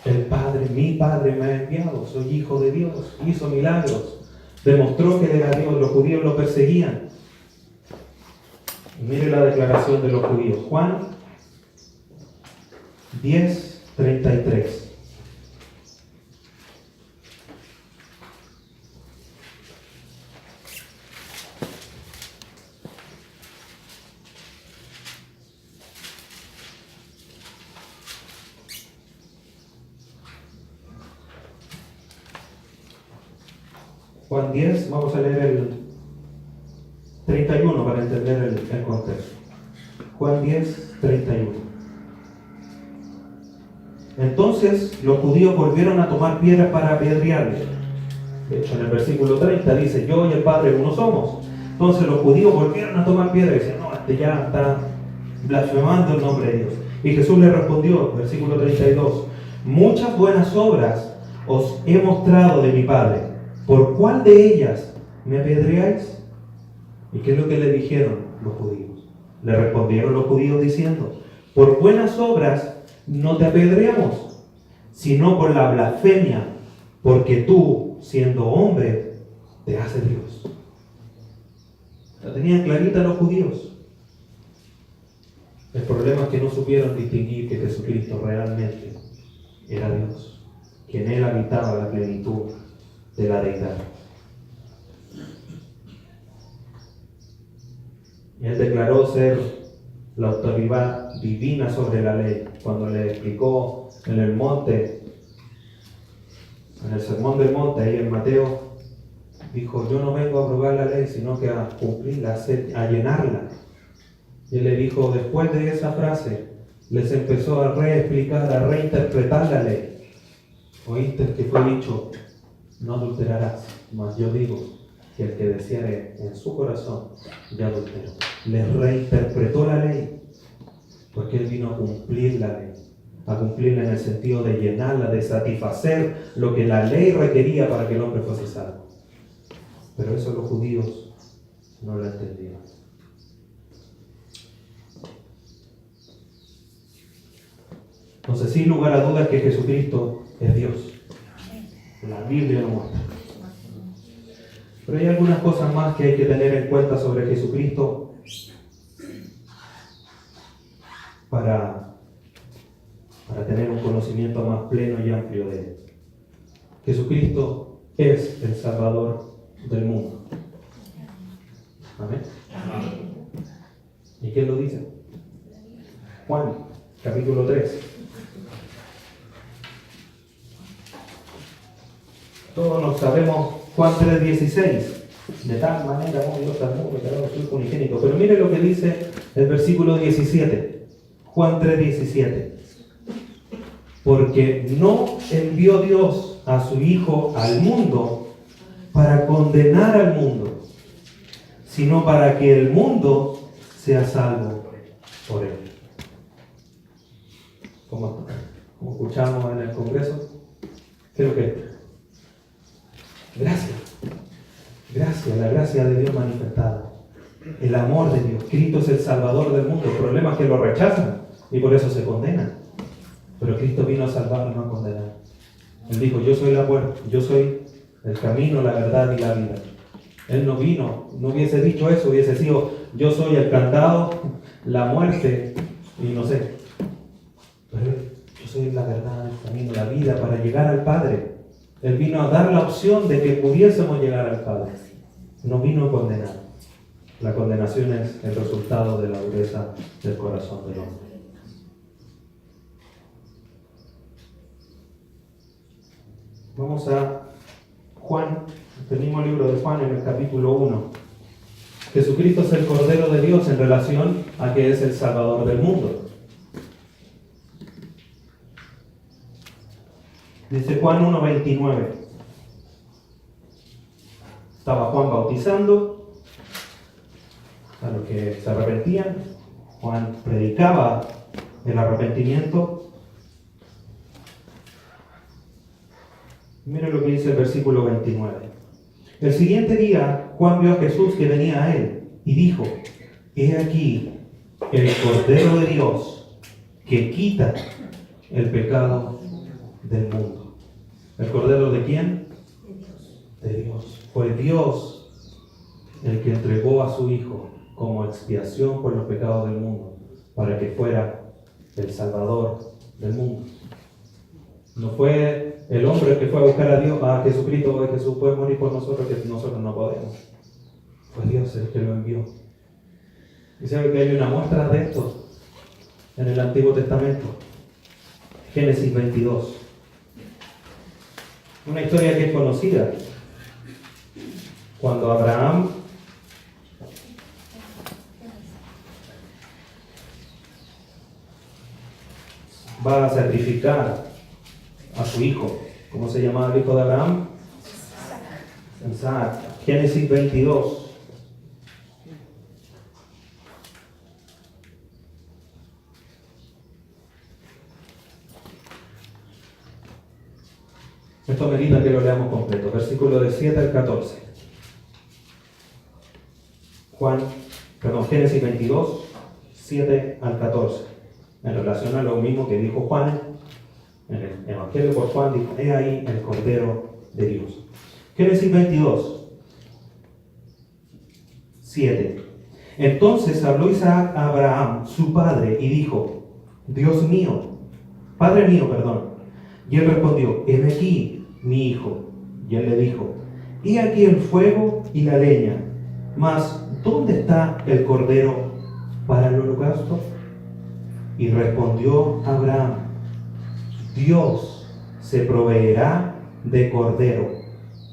El Padre, mi Padre me ha enviado. Soy hijo de Dios. Hizo milagros. Demostró que Él era Dios. Los judíos lo perseguían. Y mire la declaración de los judíos. Juan 10, 33. Juan 10, vamos a leer el 31 para entender el contexto. Juan 10, 31. Entonces los judíos volvieron a tomar piedras para apedrearle. De hecho, en el versículo 30 dice, yo y el Padre uno somos. Entonces los judíos volvieron a tomar piedras y decían, no, este ya está blasfemando el nombre de Dios. Y Jesús le respondió, versículo 32, muchas buenas obras os he mostrado de mi Padre. ¿Por cuál de ellas me apedreáis? ¿Y qué es lo que le dijeron los judíos? Le respondieron los judíos diciendo, por buenas obras no te apedreamos, sino por la blasfemia, porque tú, siendo hombre, te haces Dios. La tenían clarita los judíos. El problema es que no supieron distinguir que Jesucristo realmente era Dios, que en Él habitaba la plenitud de la deidad. Y Él declaró ser la autoridad divina sobre la ley cuando le explicó en el monte, en el sermón del monte, ahí en Mateo, dijo, yo no vengo a abrogar la ley, sino que a cumplirla, a llenarla. Y Él le dijo, después de esa frase, les empezó a reexplicar, a reinterpretar la ley. Oíste que fue dicho, no adulterarás, mas yo digo que el que deseare en su corazón ya adulteró. Les reinterpretó la ley, porque Él vino a cumplir la ley, a cumplirla en el sentido de llenarla, de satisfacer lo que la ley requería para que el hombre fuese salvo. Pero eso los judíos no lo entendían. Entonces, sin lugar a dudas que Jesucristo es Dios. La Biblia lo muestra. Pero hay algunas cosas más que hay que tener en cuenta sobre Jesucristo para tener un conocimiento más pleno y amplio de Él. Jesucristo es el Salvador del mundo. Amén. ¿Y quién lo dice? Juan, capítulo 3. Todos nos sabemos Juan 3:16. De tal manera amó Dios al mundo que ha dado su Hijo unigénito. Pero mire lo que dice el versículo 17. Juan 3:17. Porque no envió Dios a su Hijo al mundo para condenar al mundo, sino para que el mundo sea salvo por Él. Como escuchamos en el Congreso, creo que gracias, la gracia de Dios manifestada, el amor de Dios. Cristo es el Salvador del mundo. El problema es que lo rechazan y por eso se condenan. Pero Cristo vino a salvar y no a condenar. Él dijo, yo soy la puerta, yo soy el camino, la verdad y la vida. Él no vino, no hubiese dicho eso, hubiese sido, yo soy el candado, la muerte y no sé. Pero yo soy la verdad, el camino, la vida para llegar al Padre. Él vino a dar la opción de que pudiésemos llegar al Padre. No vino a condenar. La condenación es el resultado de la dureza del corazón del hombre. Vamos a Juan, el mismo libro de Juan en el capítulo 1. Jesucristo es el Cordero de Dios en relación a que es el Salvador del mundo. Dice Juan 1:29. Estaba Juan bautizando a los que se arrepentían. Juan predicaba el arrepentimiento. Miren lo que dice el versículo 29. El siguiente día, Juan vio a Jesús que venía a él y dijo, he aquí el Cordero de Dios que quita el pecado del mundo. ¿El Cordero de quién? De Dios. Fue Dios el que entregó a su Hijo como expiación por los pecados del mundo, para que fuera el Salvador del mundo. No fue el hombre que fue a buscar a Dios, a Jesucristo, que Jesús puede morir por nosotros, que nosotros no podemos. Fue Dios el que lo envió. Y sabe que hay una muestra de esto en el Antiguo Testamento. Génesis 22. Una historia que es conocida. Cuando Abraham va a sacrificar a su hijo. ¿Cómo se llamaba el hijo de Abraham? Isaac. Génesis 22. Esto merita que lo leamos completo. Versículo del 7 al 14. Génesis 22, 7 al 14. En relación a lo mismo que dijo Juan, en el Evangelio por Juan, dijo, he ahí el Cordero de Dios. Génesis 22, 7. Entonces habló Isaac a Abraham, su padre, y dijo, Padre mío, perdón. Y él respondió, heme aquí, mi hijo. Y él le dijo, he aquí el fuego y la leña, mas ¿dónde está el cordero para el holocausto? Y respondió Abraham, Dios se proveerá de cordero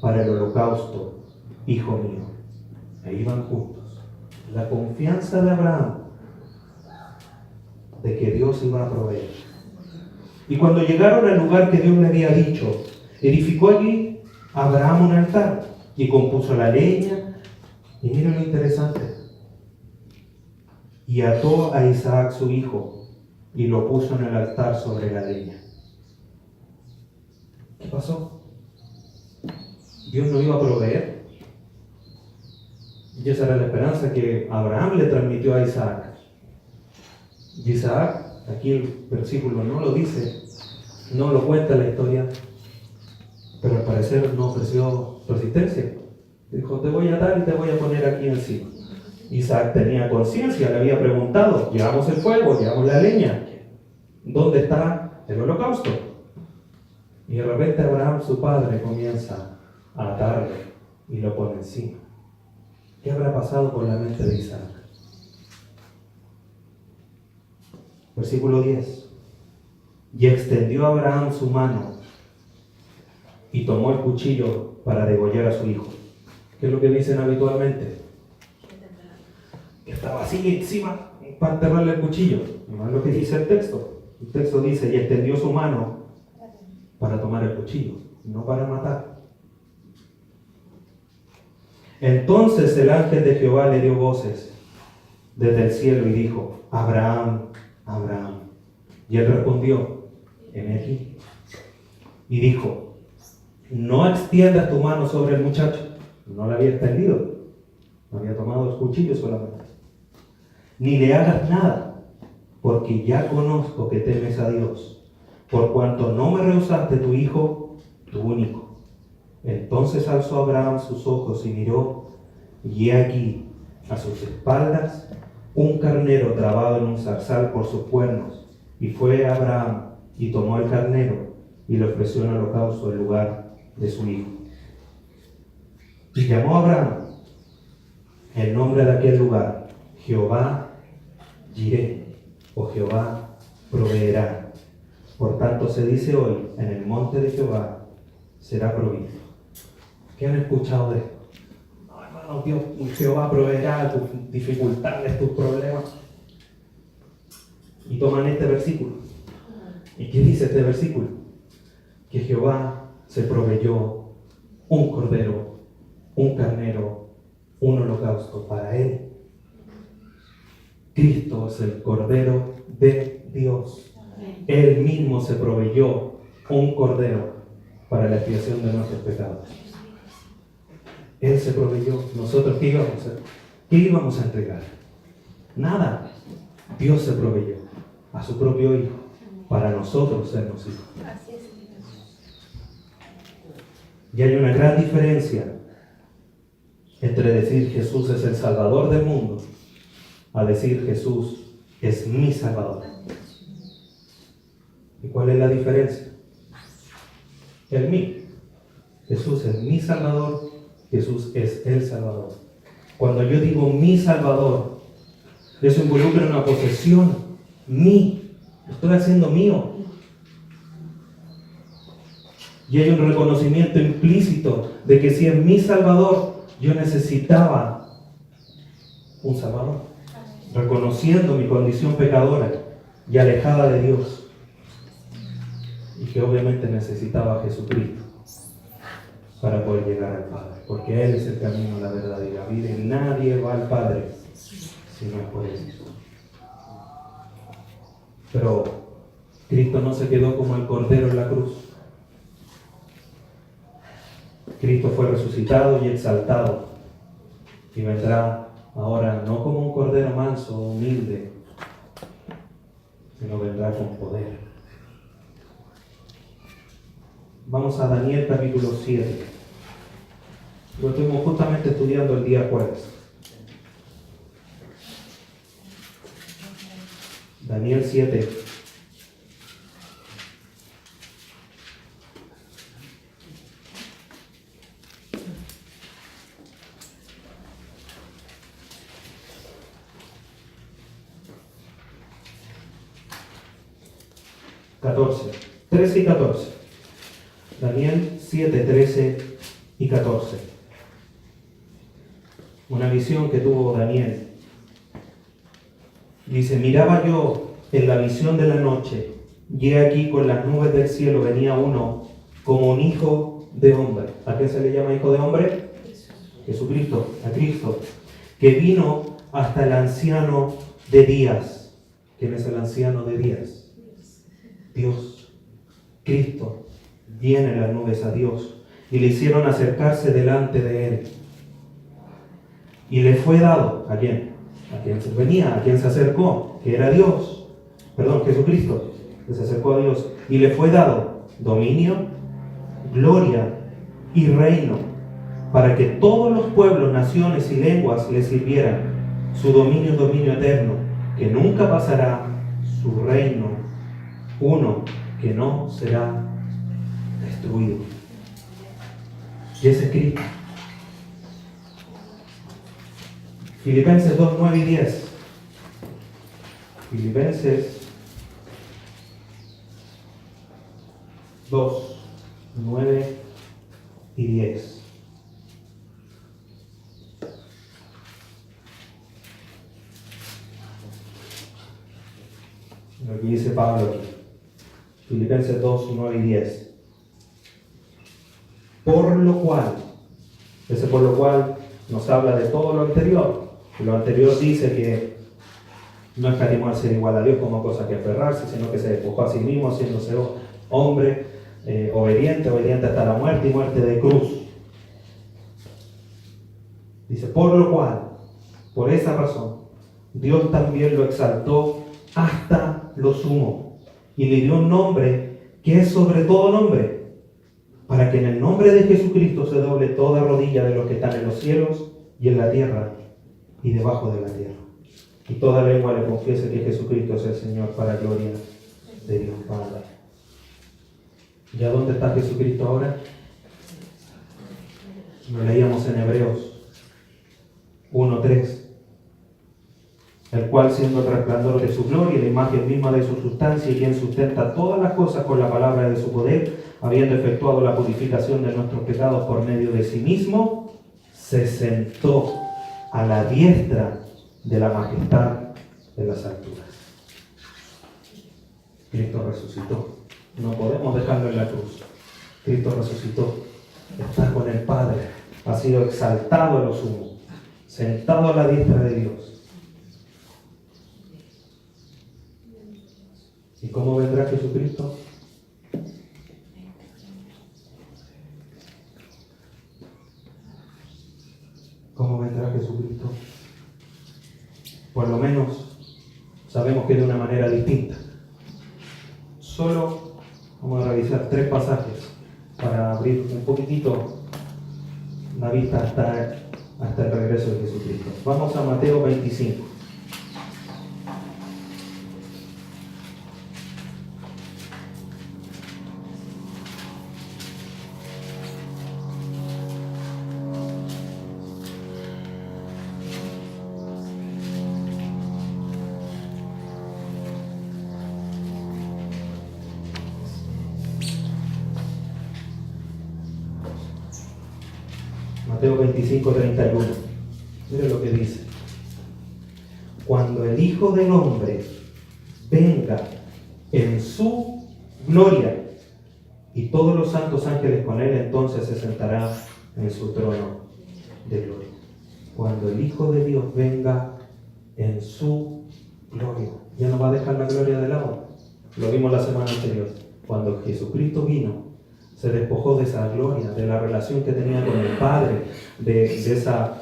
para el holocausto, hijo mío. Ahí van juntos. La confianza de Abraham de que Dios iba a proveer. Y cuando llegaron al lugar que Dios le había dicho, edificó allí Abraham un altar y compuso la leña. Y miren lo interesante. Y ató a Isaac su hijo y lo puso en el altar sobre la leña. ¿Qué pasó? Dios no iba a proveer. Y esa era la esperanza que Abraham le transmitió a Isaac. Y Isaac, aquí el versículo no lo dice, no lo cuenta la historia, pero al parecer no ofreció resistencia. Dijo, te voy a dar y te voy a poner aquí encima. Isaac tenía conciencia, le había preguntado, llevamos el fuego, llevamos la leña, ¿dónde está el holocausto? Y de repente Abraham, su padre, comienza a atarle y lo pone encima. ¿Qué habrá pasado por la mente de Isaac? Versículo 10. Y extendió Abraham su mano y tomó el cuchillo para degollar a su hijo. ¿Qué es lo que dicen habitualmente? Que estaba así encima para enterrarle el cuchillo. No es lo que dice el texto. El texto dice, y extendió su mano para tomar el cuchillo, no para matar. Entonces el ángel de Jehová le dio voces desde el cielo y dijo, Abraham, Abraham. Y él respondió, heme aquí. Y dijo, no extiendas tu mano sobre el muchacho. No la había extendido, no había tomado el cuchillo solamente. Ni le hagas nada, porque ya conozco que temes a Dios, por cuanto no me rehusaste tu hijo, tu único. Entonces alzó Abraham sus ojos y miró, y he aquí, a sus espaldas, un carnero trabado en un zarzal por sus cuernos. Y fue Abraham y tomó el carnero y le ofreció en holocausto en lugar de su hijo. Y llamó a Abraham el nombre de aquel lugar, Jehová Jireh, o Jehová proveerá. Por tanto se dice hoy, en el monte de Jehová será provisto. ¿Qué han escuchado de esto? No, hermano, Dios, Jehová proveerá tus dificultades, tus problemas. Y toman este versículo. ¿Y qué dice este versículo? Que Jehová se proveyó un cordero, un carnero, un holocausto para él. Cristo es el Cordero de Dios. Él mismo se proveyó un cordero para la expiación de nuestros pecados. Él se proveyó. ¿Nosotros qué íbamos a hacer? ¿Qué íbamos a entregar? Nada. Dios se proveyó a su propio Hijo para nosotros sernos hijos. Y hay una gran diferencia entre decir Jesús es el Salvador del mundo a decir Jesús es mi Salvador. ¿Y cuál es la diferencia? El mí. Jesús es mi Salvador, Jesús es el Salvador. Cuando yo digo mi Salvador, eso involucra una posesión, mí, lo estoy haciendo mío. Y hay un reconocimiento implícito de que si es mi Salvador, yo necesitaba un Salvador, reconociendo mi condición pecadora y alejada de Dios, y que obviamente necesitaba a Jesucristo para poder llegar al Padre, porque Él es el camino, la verdad y la vida, y nadie va al Padre si no es por Él. Pero Cristo no se quedó como el Cordero en la cruz. Cristo fue resucitado y exaltado y vendrá ahora no como un cordero manso o humilde, sino vendrá con poder. Vamos a Daniel capítulo 7. Lo estuvimos justamente estudiando el día jueves. Daniel 7. (14) 13 y 14. Daniel 7, 13 y 14. Una visión que tuvo Daniel. Dice: miraba yo en la visión de la noche, y he aquí con las nubes del cielo venía uno como un hijo de hombre. ¿A qué se le llama hijo de hombre? Jesucristo, a Cristo, que vino hasta el anciano de días. ¿Quién es el anciano de días? Dios. Cristo viene en las nubes a Dios, y le hicieron acercarse delante de él. Y le fue dado, ¿a quién? A quien venía, a quien se acercó, que era Dios, Jesucristo, que se acercó a Dios, y le fue dado dominio, gloria y reino, para que todos los pueblos, naciones y lenguas le sirvieran. Su dominio es dominio eterno, que nunca pasará, su reino, uno que no será destruido. Y ese es Cristo. Filipenses 2, 9 y 10. Filipenses 2, 9 y 10. Lo que dice Pablo aquí. Filipenses 2, 9 y 10. Por lo cual, ese por lo cual nos habla de todo lo anterior. Lo anterior dice que no escatimó al ser igual a Dios como cosa que aferrarse, sino que se despojó a sí mismo, haciéndose hombre, obediente hasta la muerte y muerte de cruz. Dice: por lo cual, por esa razón, Dios también lo exaltó hasta lo sumo y le dio un nombre que es sobre todo nombre, para que en el nombre de Jesucristo se doble toda rodilla de los que están en los cielos y en la tierra y debajo de la tierra, y toda lengua le confiese que Jesucristo es el Señor, para gloria de Dios Padre. ¿Ya dónde está Jesucristo ahora? Lo leíamos en Hebreos 1:3. El cual, siendo el resplandor de su gloria y la imagen misma de su sustancia, y quien sustenta todas las cosas con la palabra de su poder, habiendo efectuado la purificación de nuestros pecados por medio de sí mismo, se sentó a la diestra de la majestad de las alturas. Cristo resucitó. No podemos dejarlo en la cruz. Cristo resucitó. Está con el Padre. Ha sido exaltado a lo sumo. Sentado a la diestra de Dios. ¿Y cómo vendrá Jesucristo? ¿Cómo vendrá Jesucristo? Por lo menos sabemos que de una manera distinta. Solo vamos a revisar 3 pasajes para abrir un poquitito la vista hasta el regreso de Jesucristo. Vamos a Mateo 25. Mateo 25, 31. Mire lo que dice. Cuando el Hijo del Hombre venga en su gloria y todos los santos ángeles con él, entonces se sentará en su trono de gloria. Cuando el Hijo de Dios venga en su gloria. Ya no va a dejar la gloria de lado. Lo vimos la semana anterior. Cuando Jesucristo vino, Se despojó de esa gloria, de la relación que tenía con el Padre, de esa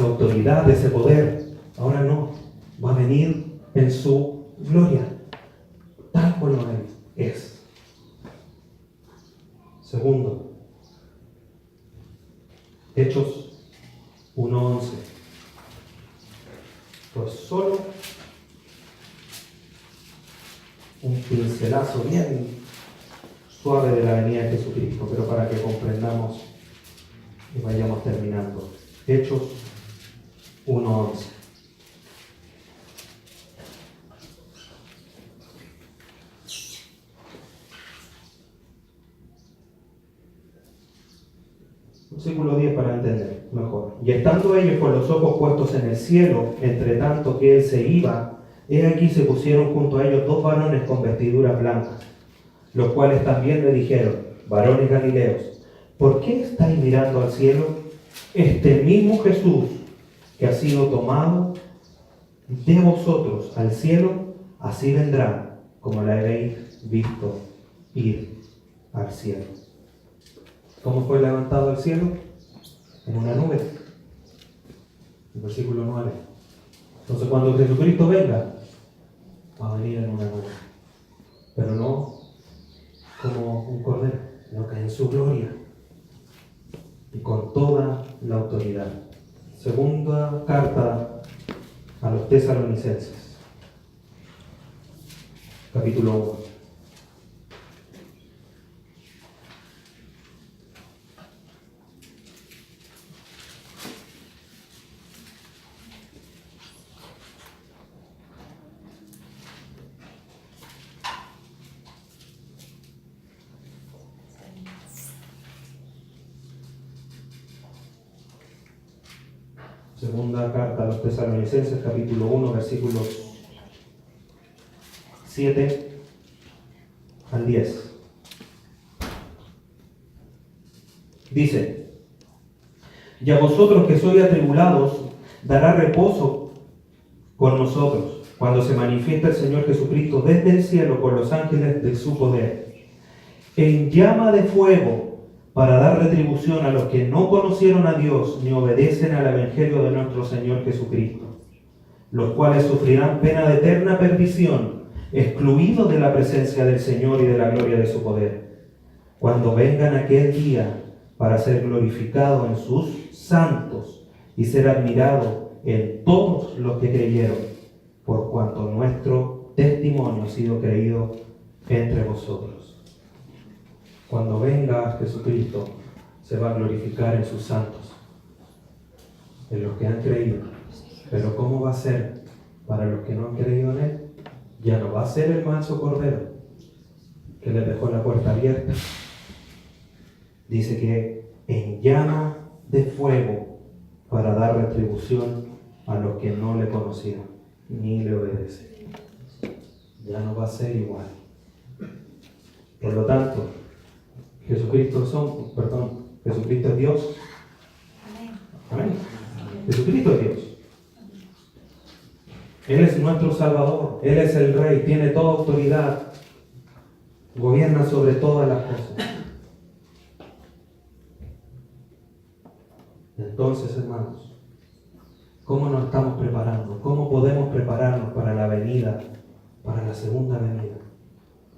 autoridad, de ese poder. Ahora no, va a venir en su gloria, tal como Él es. Segundo, Hechos 1:11. Pues solo un pincelazo bien suave de la venida de Jesucristo, pero para que comprendamos y vayamos terminando. Hechos 1:11. Versículo 10 para entender mejor. Y estando ellos con los ojos puestos en el cielo, entre tanto que él se iba, he aquí se pusieron junto a ellos 2 varones con vestiduras blancas, los cuales también le dijeron: varones galileos, ¿por qué estáis mirando al cielo? Este mismo Jesús que ha sido tomado de vosotros al cielo, así vendrá como la habéis visto ir al cielo. ¿Cómo fue levantado al cielo? En una nube. El versículo 9. Entonces cuando Jesucristo venga, va a venir en una nube. Pero no como un cordero, sino que en su gloria y con toda la autoridad. Segunda carta a los Tesalonicenses, capítulo 1. Segunda carta a los Tesalonicenses, capítulo 1, versículos 7 al 10. Dice: y a vosotros que sois atribulados, dará reposo con nosotros, cuando se manifiesta el Señor Jesucristo desde el cielo con los ángeles de su poder, en llama de fuego, para dar retribución a los que no conocieron a Dios ni obedecen al evangelio de nuestro Señor Jesucristo, los cuales sufrirán pena de eterna perdición, excluidos de la presencia del Señor y de la gloria de su poder, cuando vengan aquel día para ser glorificado en sus santos y ser admirado en todos los que creyeron, por cuanto nuestro testimonio ha sido creído entre vosotros. Cuando venga Jesucristo, se va a glorificar en sus santos, en los que han creído. Pero ¿cómo va a ser para los que no han creído en Él? Ya no va a ser el manso cordero que les dejó la puerta abierta. Dice que en llama de fuego, para dar retribución a los que no le conocieron ni le obedecen. Ya no va a ser igual. Por lo tanto, Jesucristo es Dios. Amén. Jesucristo es Dios. Él es nuestro Salvador. Él es el Rey. Tiene toda autoridad. Gobierna sobre todas las cosas. Entonces, hermanos, ¿cómo nos estamos preparando? ¿Cómo podemos prepararnos para la venida, para la segunda venida?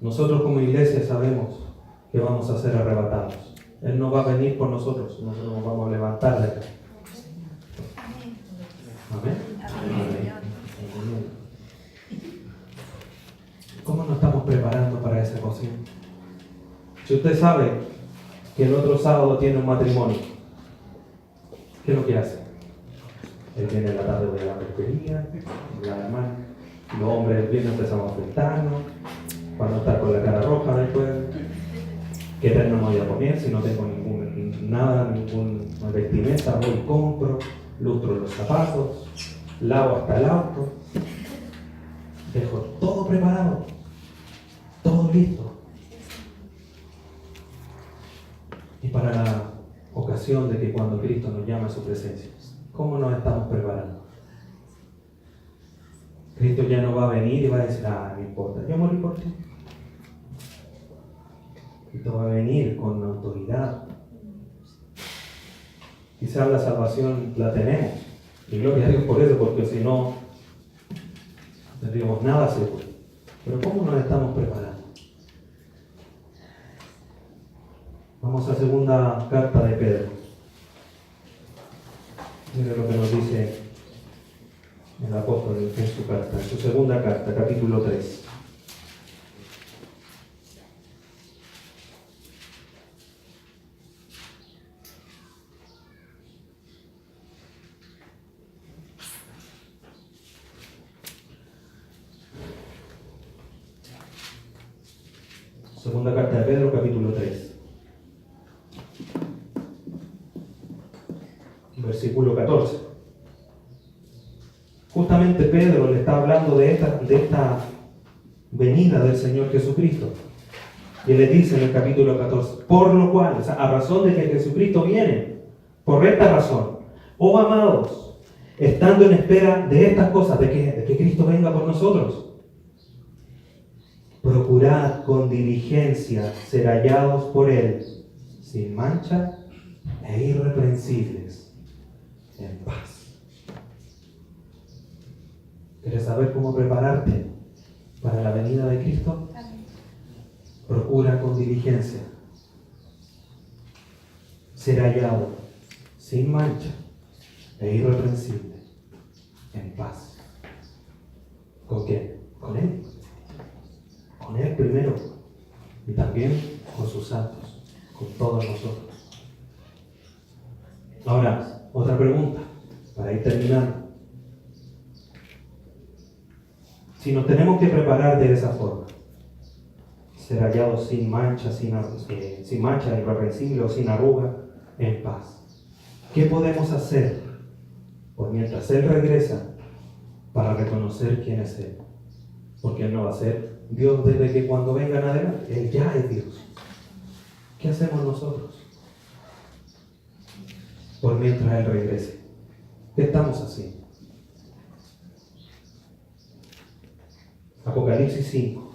Nosotros como iglesia sabemos que vamos a ser arrebatados. Él no va a venir por nosotros nos vamos a levantar de acá. Amén. Amén. Amén. ¿Cómo nos estamos preparando para esa cosa? Si usted sabe que el otro sábado tiene un matrimonio, ¿qué es lo que hace? Él viene en la tarde de la peluquería, la hermana, los hombres el viernes empezamos a afeitarnos, para no estar con la cara roja después. ¿Qué tal no me voy a poner si no tengo ninguna vestimenta? Voy y compro, lustro los zapatos, lavo hasta el auto, dejo todo preparado, todo listo. Y para la ocasión de que cuando Cristo nos llama a su presencia, ¿cómo nos estamos preparando? Cristo ya no va a venir y va a decir: no importa, yo morí por ti. Esto va a venir con autoridad. Quizás la salvación la tenemos. Y gloria a Dios por eso, porque si no, no tendríamos nada seguro. Pero ¿cómo nos estamos preparando? Vamos a segunda carta de Pedro. Mire lo que nos dice el apóstol en su carta, en su segunda carta, capítulo 3. Segunda carta de Pedro, capítulo 3. Versículo 14. Justamente Pedro le está hablando de esta venida del Señor Jesucristo. Y le dice en el capítulo 14, por lo cual, o sea, a razón de que Jesucristo viene, por esta razón, oh amados, estando en espera de estas cosas, de que Cristo venga por nosotros, procurad con diligencia ser hallados por Él, sin mancha e irreprensibles, en paz. ¿Quieres saber cómo prepararte para la venida de Cristo? Procura con diligencia ser hallado sin mancha e irreprensible, en paz. ¿Con quién? Con Él. Con Él primero y también con sus santos, con todos nosotros. Ahora, otra pregunta para ir terminando. Si nos tenemos que preparar de esa forma, ser hallados sin mancha, sin mancha, irreprensible o sin arruga, en paz, ¿qué podemos hacer por mientras Él regresa para reconocer quién es Él? Porque Él no va a ser Dios desde que cuando vengan adelante. Él ya es Dios. ¿Qué hacemos nosotros por mientras Él regrese? ¿Qué estamos haciendo? Apocalipsis 5.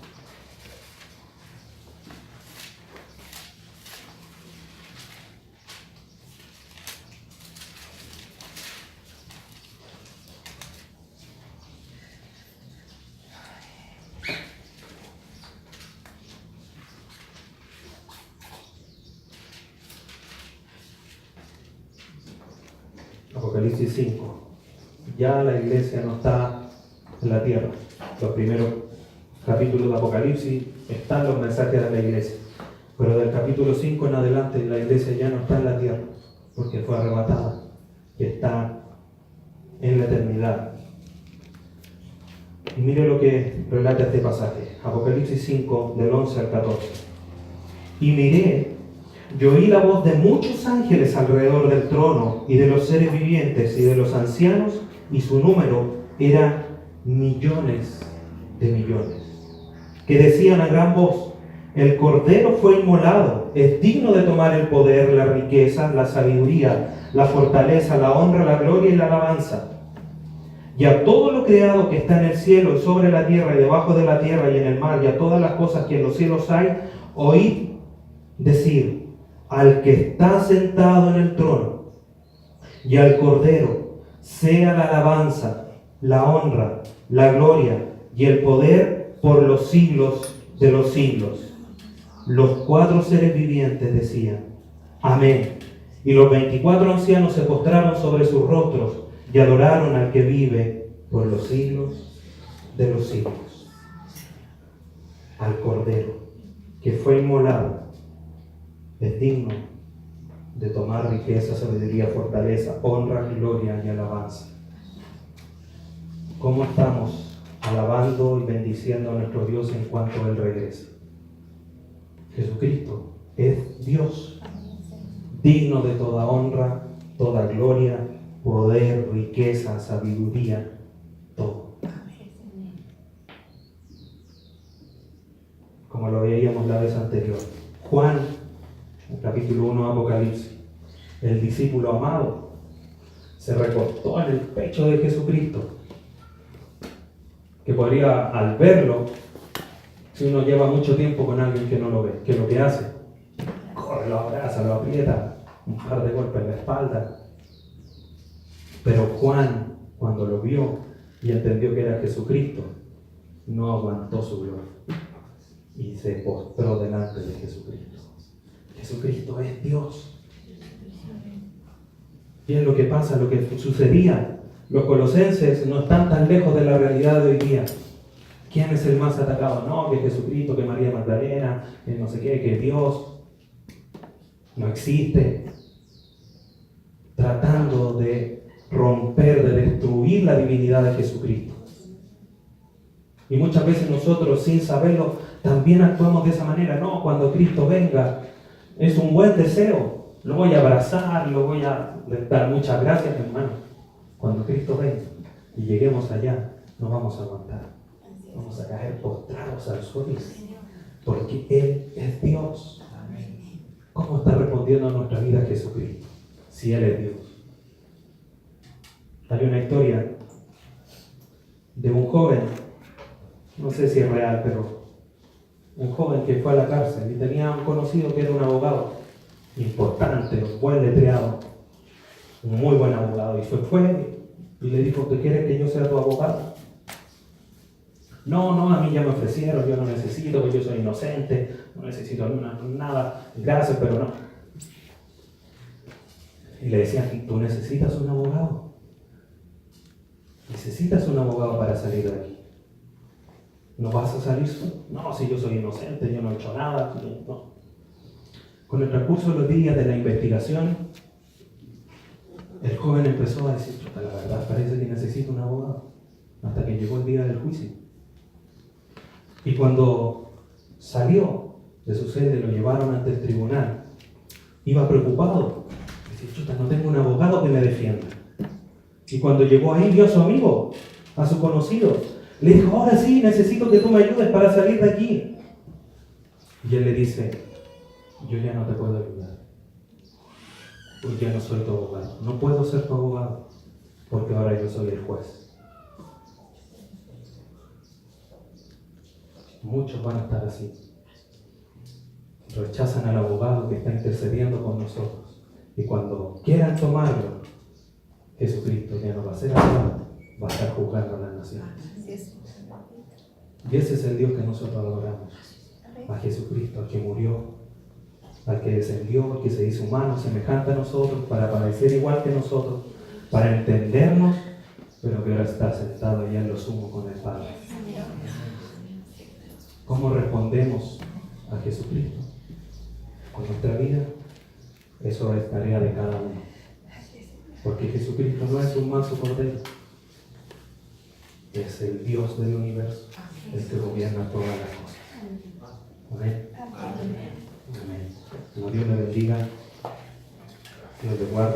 Apocalipsis 5. Ya la iglesia no está en la tierra. Los primeros capítulos de Apocalipsis están los mensajes de la iglesia. Pero del capítulo 5 en adelante la iglesia ya no está en la tierra, porque fue arrebatada y está en la eternidad. Y mire lo que relata este pasaje. Apocalipsis 5, del 11 al 14. Y miré, yo oí la voz de muchos ángeles alrededor del trono y de los seres vivientes y de los ancianos, y su número era millones de millones, que decían a gran voz: el Cordero fue inmolado, es digno de tomar el poder, la riqueza, la sabiduría, la fortaleza, la honra, la gloria y la alabanza. Y a todo lo creado que está en el cielo y sobre la tierra y debajo de la tierra y en el mar, y a todas las cosas que en los cielos hay, oíd decir: al que está sentado en el trono y al Cordero sea la alabanza, la honra, la gloria y el poder por los siglos de los siglos. Los 4 seres vivientes decían: amén. Y los 24 ancianos se postraron sobre sus rostros y adoraron al que vive por los siglos de los siglos. Al Cordero que fue inmolado, es digno de tomar riqueza, sabiduría, fortaleza, honra, gloria y alabanza. ¿Cómo estamos alabando y bendiciendo a nuestro Dios en cuanto Él regrese? Jesucristo es Dios, digno de toda honra, toda gloria, poder, riqueza, sabiduría, todo. Como lo veíamos la vez anterior. Juan, en capítulo 1 de Apocalipsis, el discípulo amado se recostó en el pecho de Jesucristo, que podría, al verlo, si uno lleva mucho tiempo con alguien que no lo ve, ¿qué es lo que hace? lo abraza, lo aprieta, un par de golpes en la espalda. Pero Juan, cuando lo vio y entendió que era Jesucristo, no aguantó su gloria y se postró delante de Jesucristo. Jesucristo es Dios. Y es lo que pasa, lo que sucedía. Los colosenses no están tan lejos de la realidad de hoy día. ¿Quién es el más atacado? No, que Jesucristo, que María Magdalena, que no sé qué, que Dios no existe. Tratando de romper, de destruir la divinidad de Jesucristo. Y muchas veces nosotros, sin saberlo, también actuamos de esa manera. No, cuando Cristo venga, es un buen deseo. Lo voy a abrazar, lo voy a dar muchas gracias, hermano. Cuando Cristo venga y lleguemos allá, no vamos a aguantar. Vamos a caer postrados al suelo, porque Él es Dios. ¿Cómo está respondiendo a nuestra vida Jesucristo? Si Él es Dios. Hay una historia de un joven, no sé si es real, pero un joven que fue a la cárcel y tenía un conocido que era un abogado importante, un buen letreado, un muy buen abogado, y fue y le dijo: ¿te quieres que yo sea tu abogado? No, a mí ya me ofrecieron, yo no necesito, que yo soy inocente, no necesito nada, gracias, pero no. Y le decían: ¿tú necesitas un abogado? ¿Necesitas un abogado para salir de aquí? ¿No vas a salir solo? No, si yo soy inocente, yo no he hecho nada. No. Con el transcurso de los días de la investigación, el joven empezó a decir: la verdad parece que necesito un abogado. Hasta que llegó el día del juicio. Y cuando salió de su sede, lo llevaron ante el tribunal, iba preocupado. Decía: no tengo un abogado que me defienda. Y cuando llegó ahí, vio a su amigo, a su conocido. Le dijo: ahora sí, necesito que tú me ayudes para salir de aquí. Y él le dice: yo ya no te puedo ayudar, porque ya no soy tu abogado. No puedo ser tu abogado, porque ahora yo soy el juez. Muchos van a estar así. Rechazan al abogado que está intercediendo con nosotros. Y cuando quieran tomarlo, Jesucristo ya no va a ser abogado, va a estar juzgando a las naciones. Y ese es el Dios que nosotros adoramos. A Jesucristo, al que murió, al que descendió, al que se hizo humano, semejante a nosotros, para parecer igual que nosotros, para entendernos, pero que ahora está sentado allá en lo sumo con el Padre. ¿Cómo respondemos a Jesucristo? Con nuestra vida. Eso es tarea de cada uno. Porque Jesucristo no es un manso cordero. Es el Dios del universo, el que gobierna todas las cosas. Amén. Amén. Dios le bendiga. Dios le guarde.